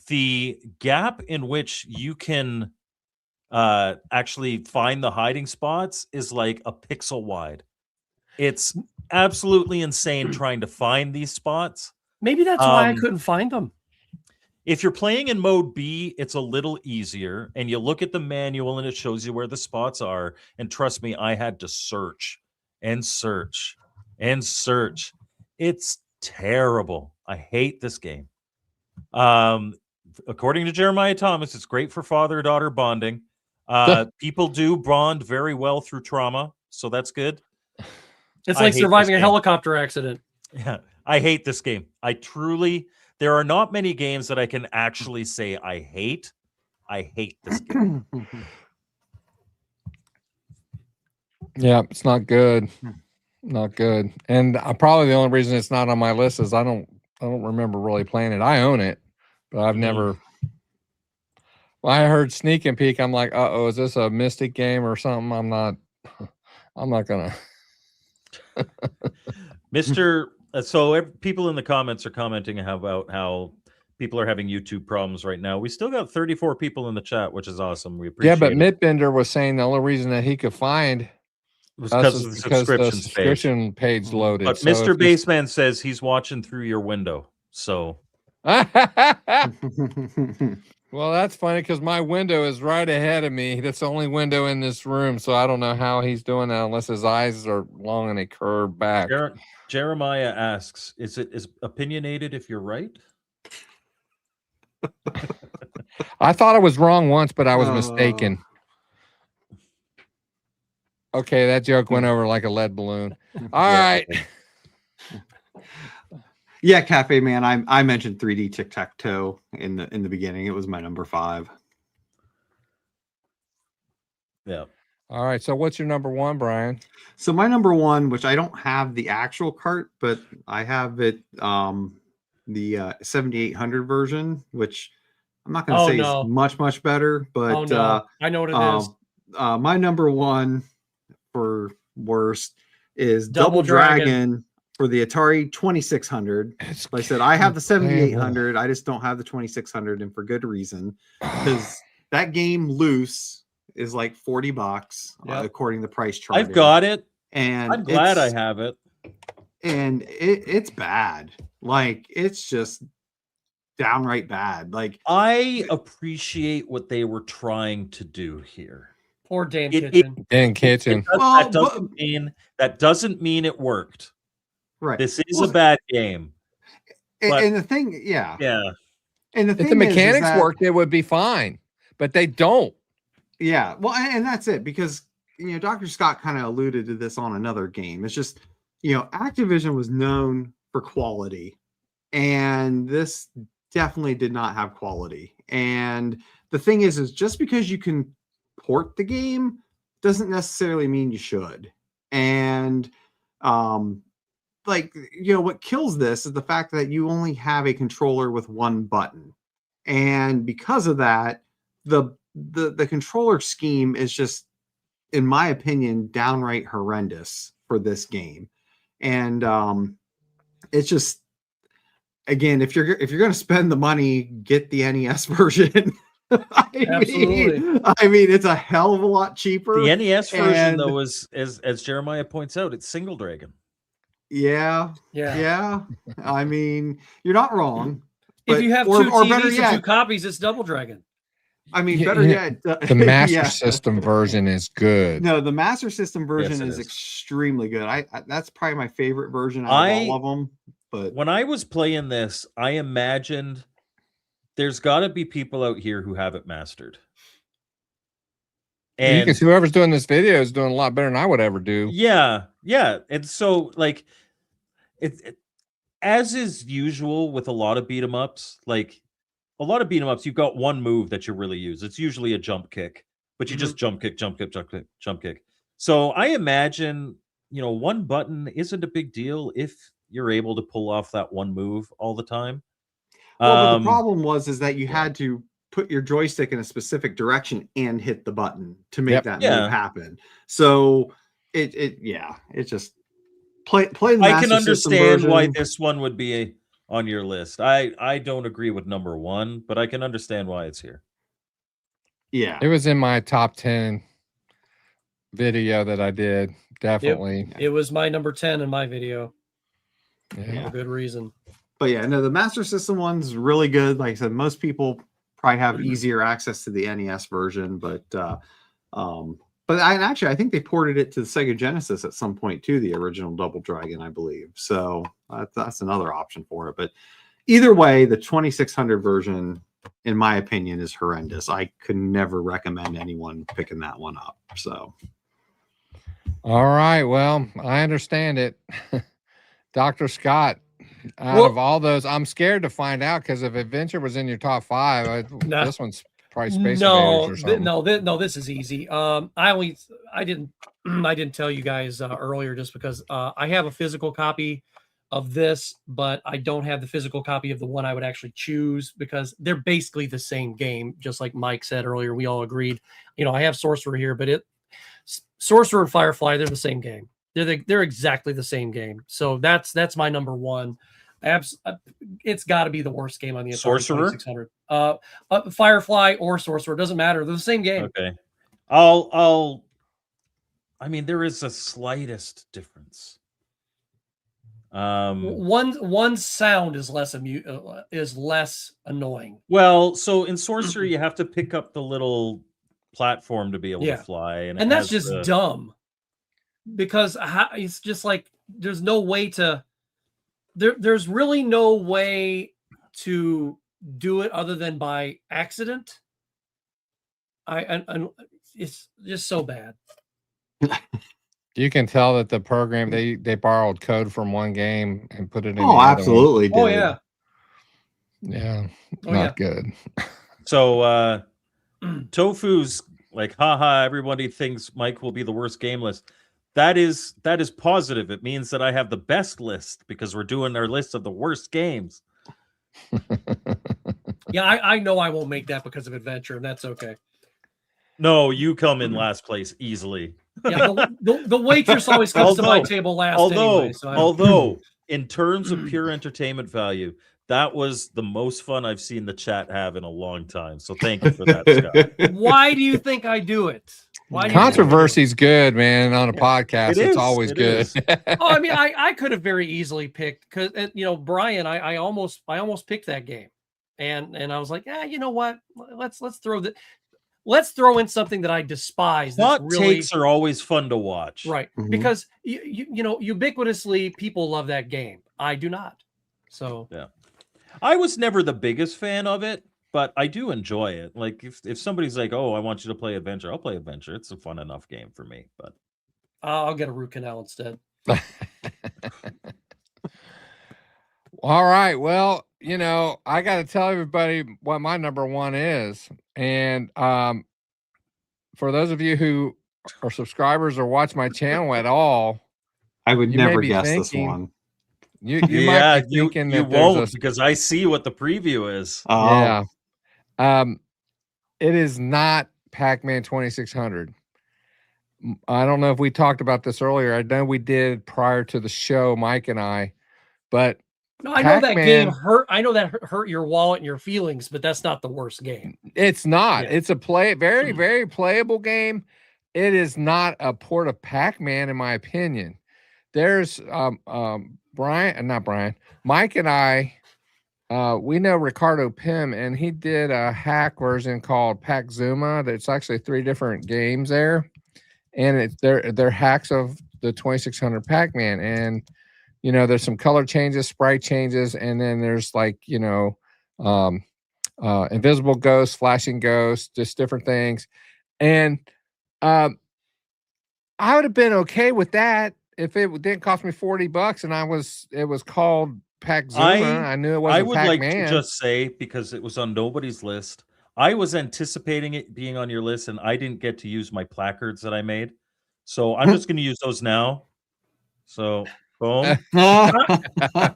The gap in which you can actually find the hiding spots is like a pixel wide. It's absolutely insane trying to find these spots. Maybe that's why I couldn't find them. If you're playing in mode B, it's a little easier, and you look at the manual and it shows you where the spots are. And trust me, I had to search and search and search. It's terrible. I hate this game. According to Jeremiah Thomas, it's great for father-daughter bonding. People do bond very well through trauma, so that's good. It's I like hate surviving this a game. helicopter accident. Yeah, I hate this game. There are not many games that I can actually say I hate. I hate this game. yeah, it's not good. Not good. And probably the only reason it's not on my list is I don't remember really playing it. I own it, but I've never. When I heard Sneak and Peek, I'm like, uh-oh, is this a Mystic game or something? I'm not gonna. Mr. People in the comments are commenting about how people are having YouTube problems right now. We still got 34 people in the chat, which is awesome. We appreciate Yeah, but it. Midbender was saying the only reason that he could find Was us because is of the because the subscription page. subscription page loaded. But So Mr. if you- Baseman says he's watching through your window. So Well, that's funny because my window is right ahead of me. That's the only window in this room, so I don't know how he's doing that unless his eyes are long and they curve back. Jeremiah asks, is opinionated if you're right? I thought I was wrong once, but I was mistaken. Okay, that joke went over like a lead balloon. All right. Yeah, Cafe Man. I mentioned 3D Tic Tac Toe in the beginning. It was my number 5. Yeah. All right. So what's your number one, Brian? So my number 1, which I don't have the actual cart, but I have it the 7800 version, which I'm not going to say is much better, but I know what it is. My number 1 for worst is Double Dragon for the Atari 2600. Like I said, I have the 7800. I just don't have the 2600, and for good reason, because that game loose is like $40 according to the price chart. I've got it, and I'm glad I have it. And it's bad. Like, it's just downright bad. Like, I appreciate what they were trying to do here. Poor Dan Kitchen. Dan Kitchen. That doesn't mean it worked. Right. This is a bad game. And the thing, yeah. And the If the thing is mechanics that, worked, it would be fine, but they don't. yeah, well, and that's it, because Dr. Scott kind of alluded to this on another game. It's just, Activision was known for quality, and this definitely did not have quality. And the thing is just because you can port the game doesn't necessarily mean you should. And what kills this is the fact that you only have a controller with one button, and because of that, the controller scheme is just, in my opinion, downright horrendous for this game. And it's just, again, if you're going to spend the money, get the NES version. Absolutely. I mean, it's a hell of a lot cheaper. The NES version, though, is as Jeremiah points out, it's single dragon. Yeah. I mean, you're not wrong. If you have or two better TVs yet, and 2 copies, it's Double Dragon. I mean, better yet, the Master System version is good. No, the Master System version Yes, is is extremely good. I that's probably my favorite version out of all of them. But when I was playing this, I imagined there's got to be people out here who have it mastered. And because whoever's doing this video is doing a lot better than I would ever do. Yeah. And so, like, it as is usual with a lot of beat 'em ups, like a lot of beat 'em ups, you've got one move that you really use. It's usually a jump kick, but you just jump kick. So I imagine, one button isn't a big deal if you're able to pull off that one move all the time. Well, but the problem is that you had to put your joystick in a specific direction and hit the button to make that move happen. So it's just play the Master I can understand why version. this one would be on your list. I don't agree with number 1, but I can understand why it's here. Yeah, it was in my top 10 video that I did. Definitely, it was my number 10 in my video. Yeah, for good reason. But yeah, no, the Master System one's really good. Like I said, most people probably have easier access to the NES version, but I think they ported it to the Sega Genesis at some point too, the original Double Dragon, I believe. So that's another option for it. But either way, the 2600 version, in my opinion, is horrendous. I could never recommend anyone picking that one up. So, all right, well, I understand it. Dr. Scott, out of all those, I'm scared to find out, because if Adventure was in your top 5, this one's probably Space Invaders or something. No, this is easy. I didn't tell you guys earlier, just because I have a physical copy of this, but I don't have the physical copy of the one I would actually choose, because they're basically the same game. Just like Mike said earlier, we all agreed. I have Sorcerer here, but Sorcerer and Firefly, they're the same game. They're exactly the same game. So that's my number 1. It's got to be the worst game on the Atari Sorcerer? 2600. Firefly or Sorcerer, doesn't matter. They're the same game. Okay. I mean, there is a slightest difference. One sound is less annoying. Well, so in Sorcerer, you have to pick up the little platform to be able to fly, and that's just dumb, because it's just like there's no way to. There's really no way to do it other than by accident. It's just so bad. You can tell that the program, they borrowed code from one game and put it in. Oh, absolutely. Oh yeah. Yeah. Not good. So Tofu's like, haha, everybody thinks Mike will be the worst game list. That is positive. It means that I have the best list, because we're doing our list of the worst games. Yeah, I know I won't make that because of Adventure, and that's okay. No, you come in last place easily. Yeah, the waitress always comes to my table last. Although, in terms of pure entertainment value, that was the most fun I've seen the chat have in a long time. So thank you for that, Scott. Why do you think I do it? Controversy's good, man. On a podcast, it's always good. I mean, I could have very easily picked, because Brian, I almost picked that game, and I was like, you know what? Let's throw in something that I despise. Hot takes are always fun to watch, right? Because ubiquitously people love that game. I do not. So yeah. I was never the biggest fan of it, but I do enjoy it. Like if somebody's like, "Oh, I want you to play Adventure," I'll play Adventure. It's a fun enough game for me. But I'll get a root canal instead. All right. Well, I got to tell everybody what my number one is. And for those of you who are subscribers or watch my channel at all, I would you may never be guess this thinking- one. you yeah, might be thinking you that there's won't because I see what the preview is. Oh, yeah. It is not Pac-Man 2600. I don't know if we talked about this earlier. I know we did prior to the show, Mike and I, but No, I know that game Pac-Man- hurt. I know that hurt your wallet and your feelings, but that's not the worst game. it's not. Yeah. It's a very, very playable game. It is not a port of Pac-Man, in my opinion. There's Mike and I, we know Ricardo Pym, and he did a hack version called Pac Zuma. That's actually 3 different games there, and they're hacks of the 2600 Pac-Man. And there's some color changes, sprite changes, and then there's like invisible ghosts, flashing ghosts, just different things. And I would have been okay with that if it didn't cost me $40 and it was called Pac Zuma. I knew it wasn't I would Pac-Man. like to just say, because it was on nobody's list, I was anticipating it being on your list, and I didn't get to use my placards that I made. So I'm just going to use those now. So, boom. Wait. That,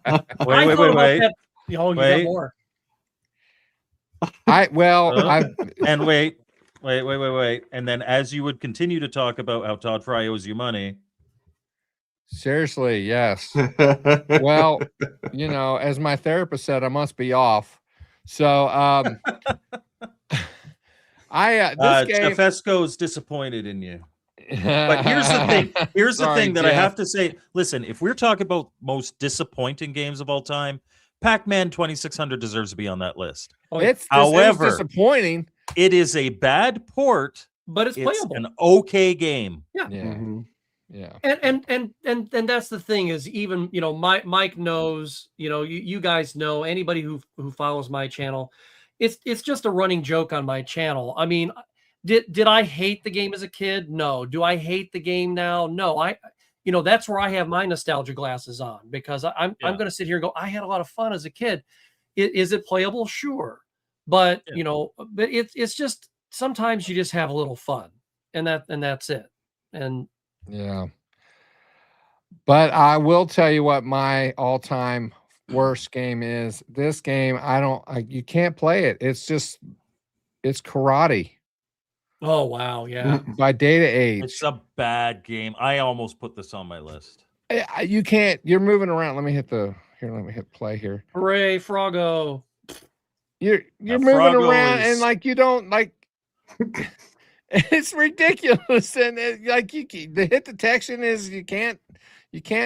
you got Wait. more. And wait. And then as you would continue to talk about how Todd Fry owes you money. Seriously, yes. Well, as my therapist said, I must be off. So this game, Jeff Esco's disappointed in you. But here's the thing. Here's the thing that Jeff. I have to say. Listen, if we're talking about most disappointing games of all time, Pac-Man 2600 deserves to be on that list. However, disappointing. It is a bad port, but it's playable. An okay game. Yeah. Mm-hmm. Yeah. And that's the thing is, even Mike knows, you guys know, anybody who follows my channel, it's just a running joke on my channel. I mean, did I hate the game as a kid? No. Do I hate the game now? No. That's where I have my nostalgia glasses on, because I'm going to sit here and go, I had a lot of fun as a kid. Is it playable? Sure. But, but it's just, sometimes you just have a little fun, and that's it. And yeah. But I will tell you what my all-time worst game is. This game, you can't play it. It's karate. Oh, wow. Yeah. By Data Age. It's a bad game. I almost put this on my list. You can't. You're moving around. Let me hit play here. Hooray, Froggo. You're moving around and like you don't like. It's ridiculous, and the hit detection is you can't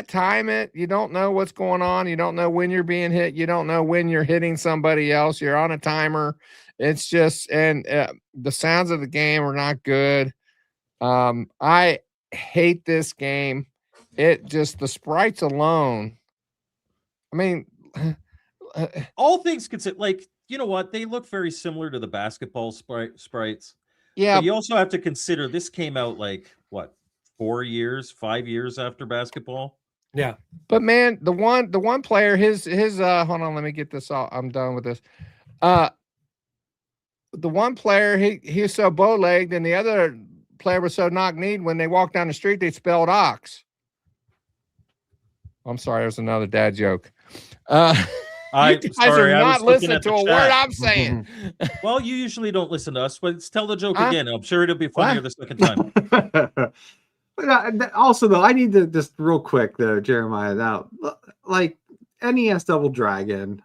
time it. You don't know what's going on. You don't know when you're being hit. You don't know when you're hitting somebody else. You're on a timer. It's just, and the sounds of the game are not good. I hate this game. The sprites alone. I mean, all things considered, like, you know what? They look very similar to the basketball sprites. Yeah. But you also have to consider this came out like what, 5 years after basketball. Yeah. But man, the one player, his hold on, let me get this all. I'm done with this. The one player, he was so bow-legged, and the other player was so knock-kneed, when they walked down the street, they spelled ox. I'm sorry, there's another dad joke. You guys are not listening to a word I'm saying. Well, you usually don't listen to us, but tell the joke again. I'm sure it'll be funnier the second time. But also, though, I need to just real quick, though, Jeremiah. Now, like NES Double Dragon.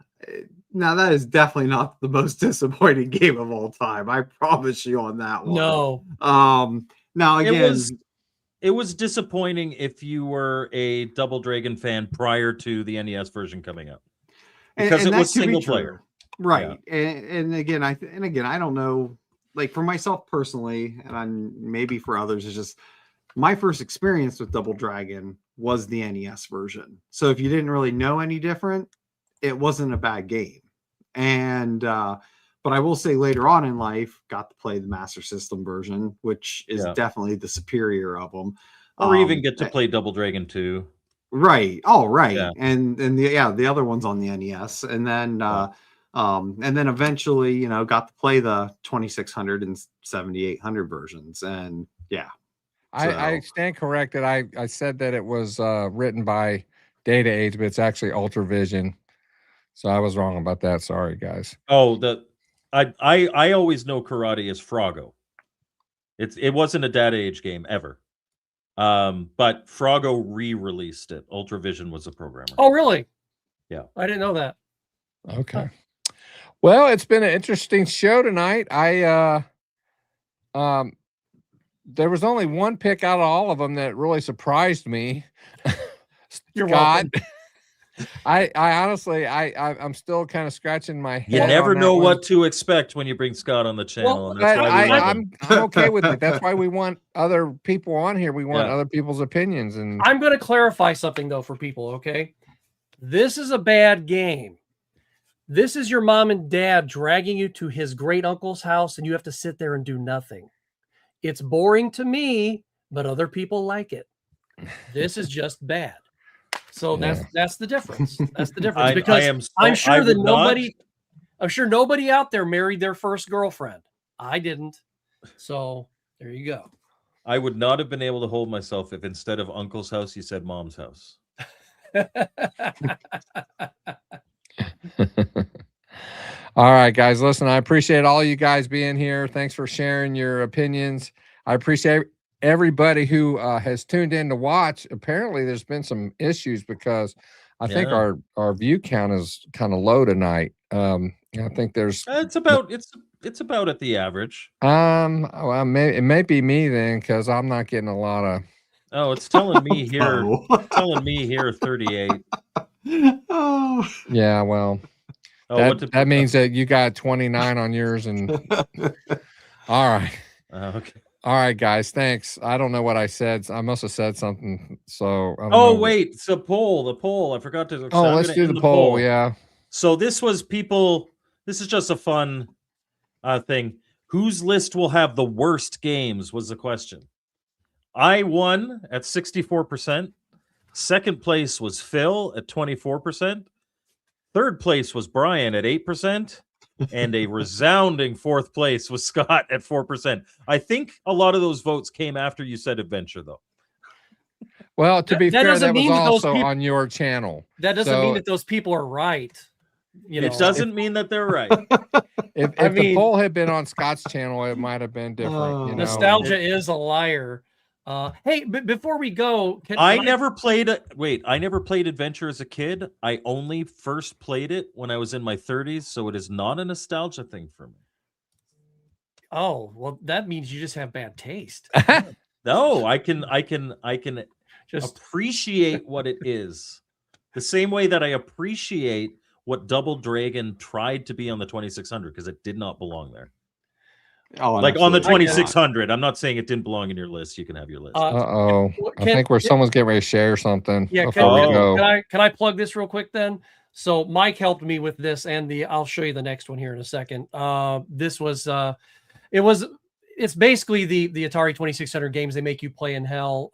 Now, that is definitely not the most disappointing game of all time. I promise you on that one. No. Now, again, it was disappointing if you were a Double Dragon fan prior to the NES version coming out, because it was single player, right? Yeah. And again, I don't know. Like for myself personally, and maybe for others, it's just my first experience with Double Dragon was the NES version. So if you didn't really know any different, it wasn't a bad game. And but I will say later on in life, got to play the Master System version, which is definitely the superior of them. Or even get to play Double Dragon 2. Right. Oh, right. Yeah. And the other one's on the NES. And then eventually, you know, got to play the 2600 and 7800 versions. And yeah. I stand corrected. I said that it was written by Data Age, but it's actually Ultravision. So I was wrong about that. Sorry, guys. Oh, I always know karate as Froggo. It wasn't a Data Age game ever. But Froggo re-released it. Ultravision was a programmer. Oh, really? Yeah. I didn't know that. Okay. Well, it's been an interesting show tonight. There was only one pick out of all of them that really surprised me. You're Scott. welcome. I honestly, I'm still kind of scratching my head. You never on that know one. what to expect when you bring Scott on the channel. Well, and that's why we love him. I'm okay with it. That's why we want other people on here. We want Yeah. other people's opinions. And I'm going to clarify something, though, for people, okay? This is a bad game. This is your mom and dad dragging you to his great uncle's house, and you have to sit there and do nothing. It's boring to me, but other people like it. This is just bad. So that's the difference. That's the difference. Because I'm sure nobody out there married their first girlfriend. I didn't. So there you go. I would not have been able to hold myself if instead of uncle's house, you said mom's house. All right, guys, listen, I appreciate all you guys being here. Thanks for sharing your opinions. I appreciate everybody who has tuned in to watch. Apparently there's been some issues because I think our view count is kind of low tonight. I think there's it's about at the average. Well, it may be me then, because I'm not getting a lot of. Oh, it's telling me here. Telling me here 38. Oh yeah, well, that means that you got 29 on yours, and all right. Okay. All right, guys. Thanks. I don't know what I said. I must have said something. So. I don't oh know. wait, it's the poll. I forgot to. Oh, let's do the poll. Yeah. So this was people. This is just a fun thing. Whose list will have the worst games was the question. I won at 64%. Second place was Phil at 24%. Third place was Brian at 8%. And a resounding fourth place was Scott at 4%. I think a lot of those votes came after you said adventure, though. Well, to be fair, that was also people, on your channel. That doesn't mean that those people are right. You know, it doesn't mean that they're right. If the poll had been on Scott's channel, it might have been different. You know? Nostalgia is a liar. Hey, but before we go, I never played Adventure as a kid. I only first played it when I was in my 30s, so it is not a nostalgia thing for me. Oh, well, that means you just have bad taste. No, I can just appreciate what it is. The same way that I appreciate what Double Dragon tried to be on the 2600, because it did not belong there. Oh, like on the 2600. I'm not saying it didn't belong in your list. You can have your list. I think someone's getting ready to share something. Yeah, before we go. Can I plug this real quick then? So Mike helped me with this, and I'll show you the next one here in a second. This was it's basically the Atari 2600 games they make you play in hell.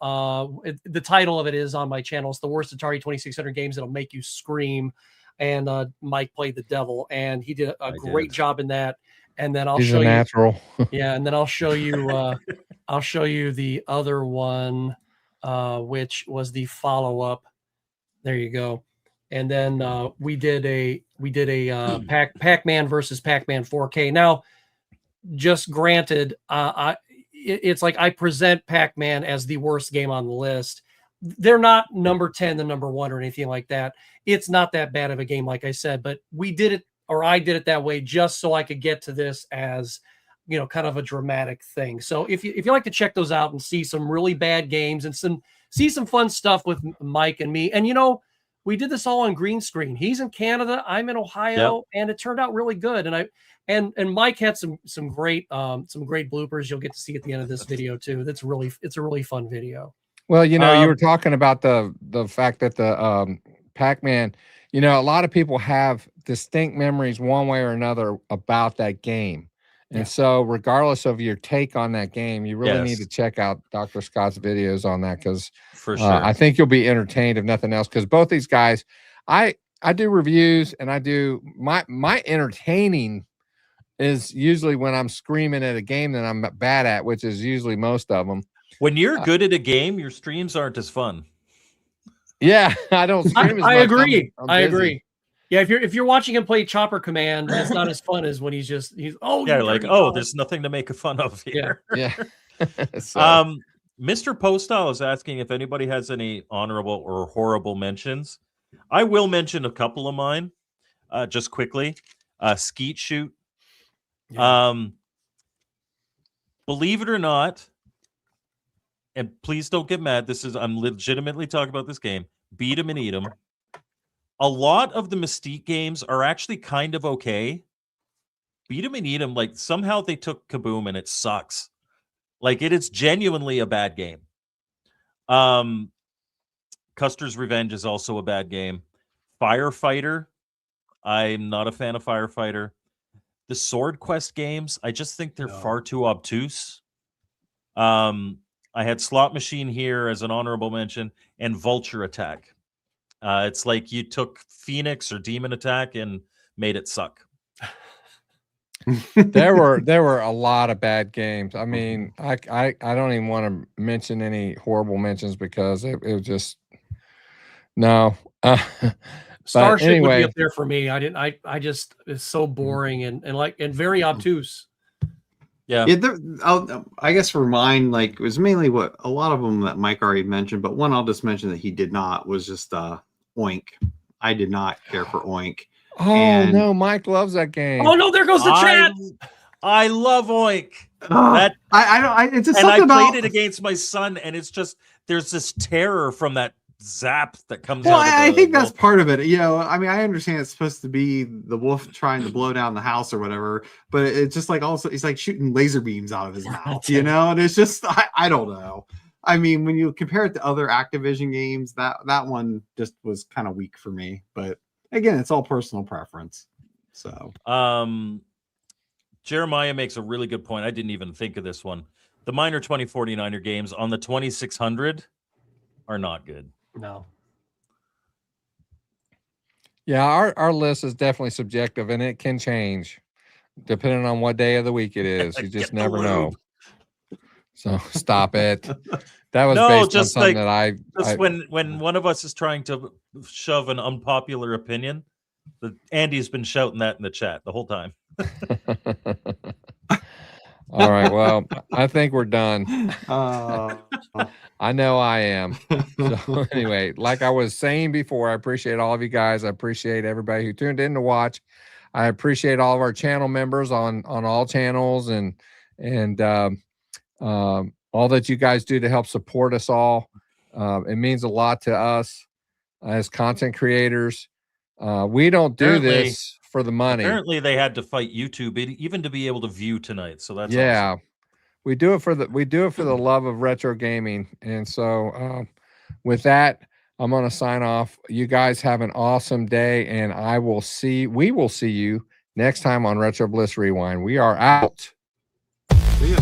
The title of it is on my channel. It's the worst Atari 2600 games that'll make you scream. And Mike played the devil, and he did a great job in that. And then I'll show you natural. Yeah, and then I'll show you the other one, which was the follow-up. There you go. And then we did a Pac-Man versus Pac-Man 4K. Now, just granted, it's like I present Pac-Man as the worst game on the list. They're not number 10 to number 1 or anything like that. It's not that bad of a game, like I said, but I did it that way just so I could get to this as, you know, kind of a dramatic thing. So if you like to check those out and see some really bad games and see some fun stuff with Mike and me, and you know, we did this all on green screen. He's in Canada, I'm in Ohio, and it turned out really good. And Mike had some great bloopers you'll get to see at the end of this video too. It's a really fun video. Well, you know, you were talking about the fact that the Pac-Man, you know, a lot of people have distinct memories one way or another about that game. And Yeah. so regardless of your take on that game, you really need Yes. to check out Dr. Scott's videos on that, because For sure. I think you'll be entertained if nothing else. Because both these guys, I do reviews, and I do my entertaining is usually when I'm screaming at a game that I'm bad at, which is usually most of them. When you're good at a game, your streams aren't as fun. Yeah, I don't stream as much. I agree. I'm I busy. agree. Yeah, if you're watching him play Chopper Command, it's not as fun as when he's oh Yeah, you like, dirty oh, dog. there's nothing to make fun of here. Yeah. So, Mr. Postal is asking if anybody has any honorable or horrible mentions. I will mention a couple of mine, just quickly. Skeet Shoot. Yeah. Believe it or not, and please don't get mad. I'm legitimately talking about this game. Beat 'em and eat 'em. A lot of the Mystique games are actually kind of okay. Beat 'em and eat 'em, like somehow they took Kaboom and it sucks. Like it is genuinely a bad game. Custer's Revenge is also a bad game. Firefighter, I'm not a fan of Firefighter. The Sword Quest games, I just think they're far too obtuse. I had Slot Machine here as an honorable mention, and Vulture Attack. It's like you took Phoenix or Demon Attack and made it suck. there were a lot of bad games. I mean, I don't even want to mention any horrible mentions because it was just no. Starship would anyway. be up there for me. I just it's so boring and very obtuse. Yeah. I guess for mine, like it was mainly what a lot of them that Mike already mentioned, but one I'll just mention that he did not was just Oink. I did not care for Oink. Oh no, Mike loves that game. Oh no, there goes the chat. I love Oink. That I it's just and something I played about it against my son, and it's just there's this terror from that zap that comes well, out. I think that's part of it. You know, I mean, I understand it's supposed to be the wolf trying to blow down the house or whatever, but it's just like also he's like shooting laser beams out of his mouth, you know, and it's just I don't know. I mean, when you compare it to other Activision games, that one just was kind of weak for me. But again, it's all personal preference. So Jeremiah makes a really good point. I didn't even think of this one. The minor 2049er games on the 2600 are not good. No. Yeah, our list is definitely subjective, and it can change depending on what day of the week it is. You just never know. So stop it. That was based on something that when one of us is trying to shove an unpopular opinion, Andy's been shouting that in the chat the whole time. All right. Well, I think we're done. I know I am. So anyway, like I was saying before, I appreciate all of you guys. I appreciate everybody who tuned in to watch. I appreciate all of our channel members on all channels and all that you guys do to help support us all. It means a lot to us as content creators. We don't do this for the money. Apparently they had to fight YouTube even to be able to view tonight. So that's yeah. awesome. We do it for the love of retro gaming. And so with that, I'm going to sign off. You guys have an awesome day, and we will see you next time on Retro Bliss Rewind. We are out. See ya.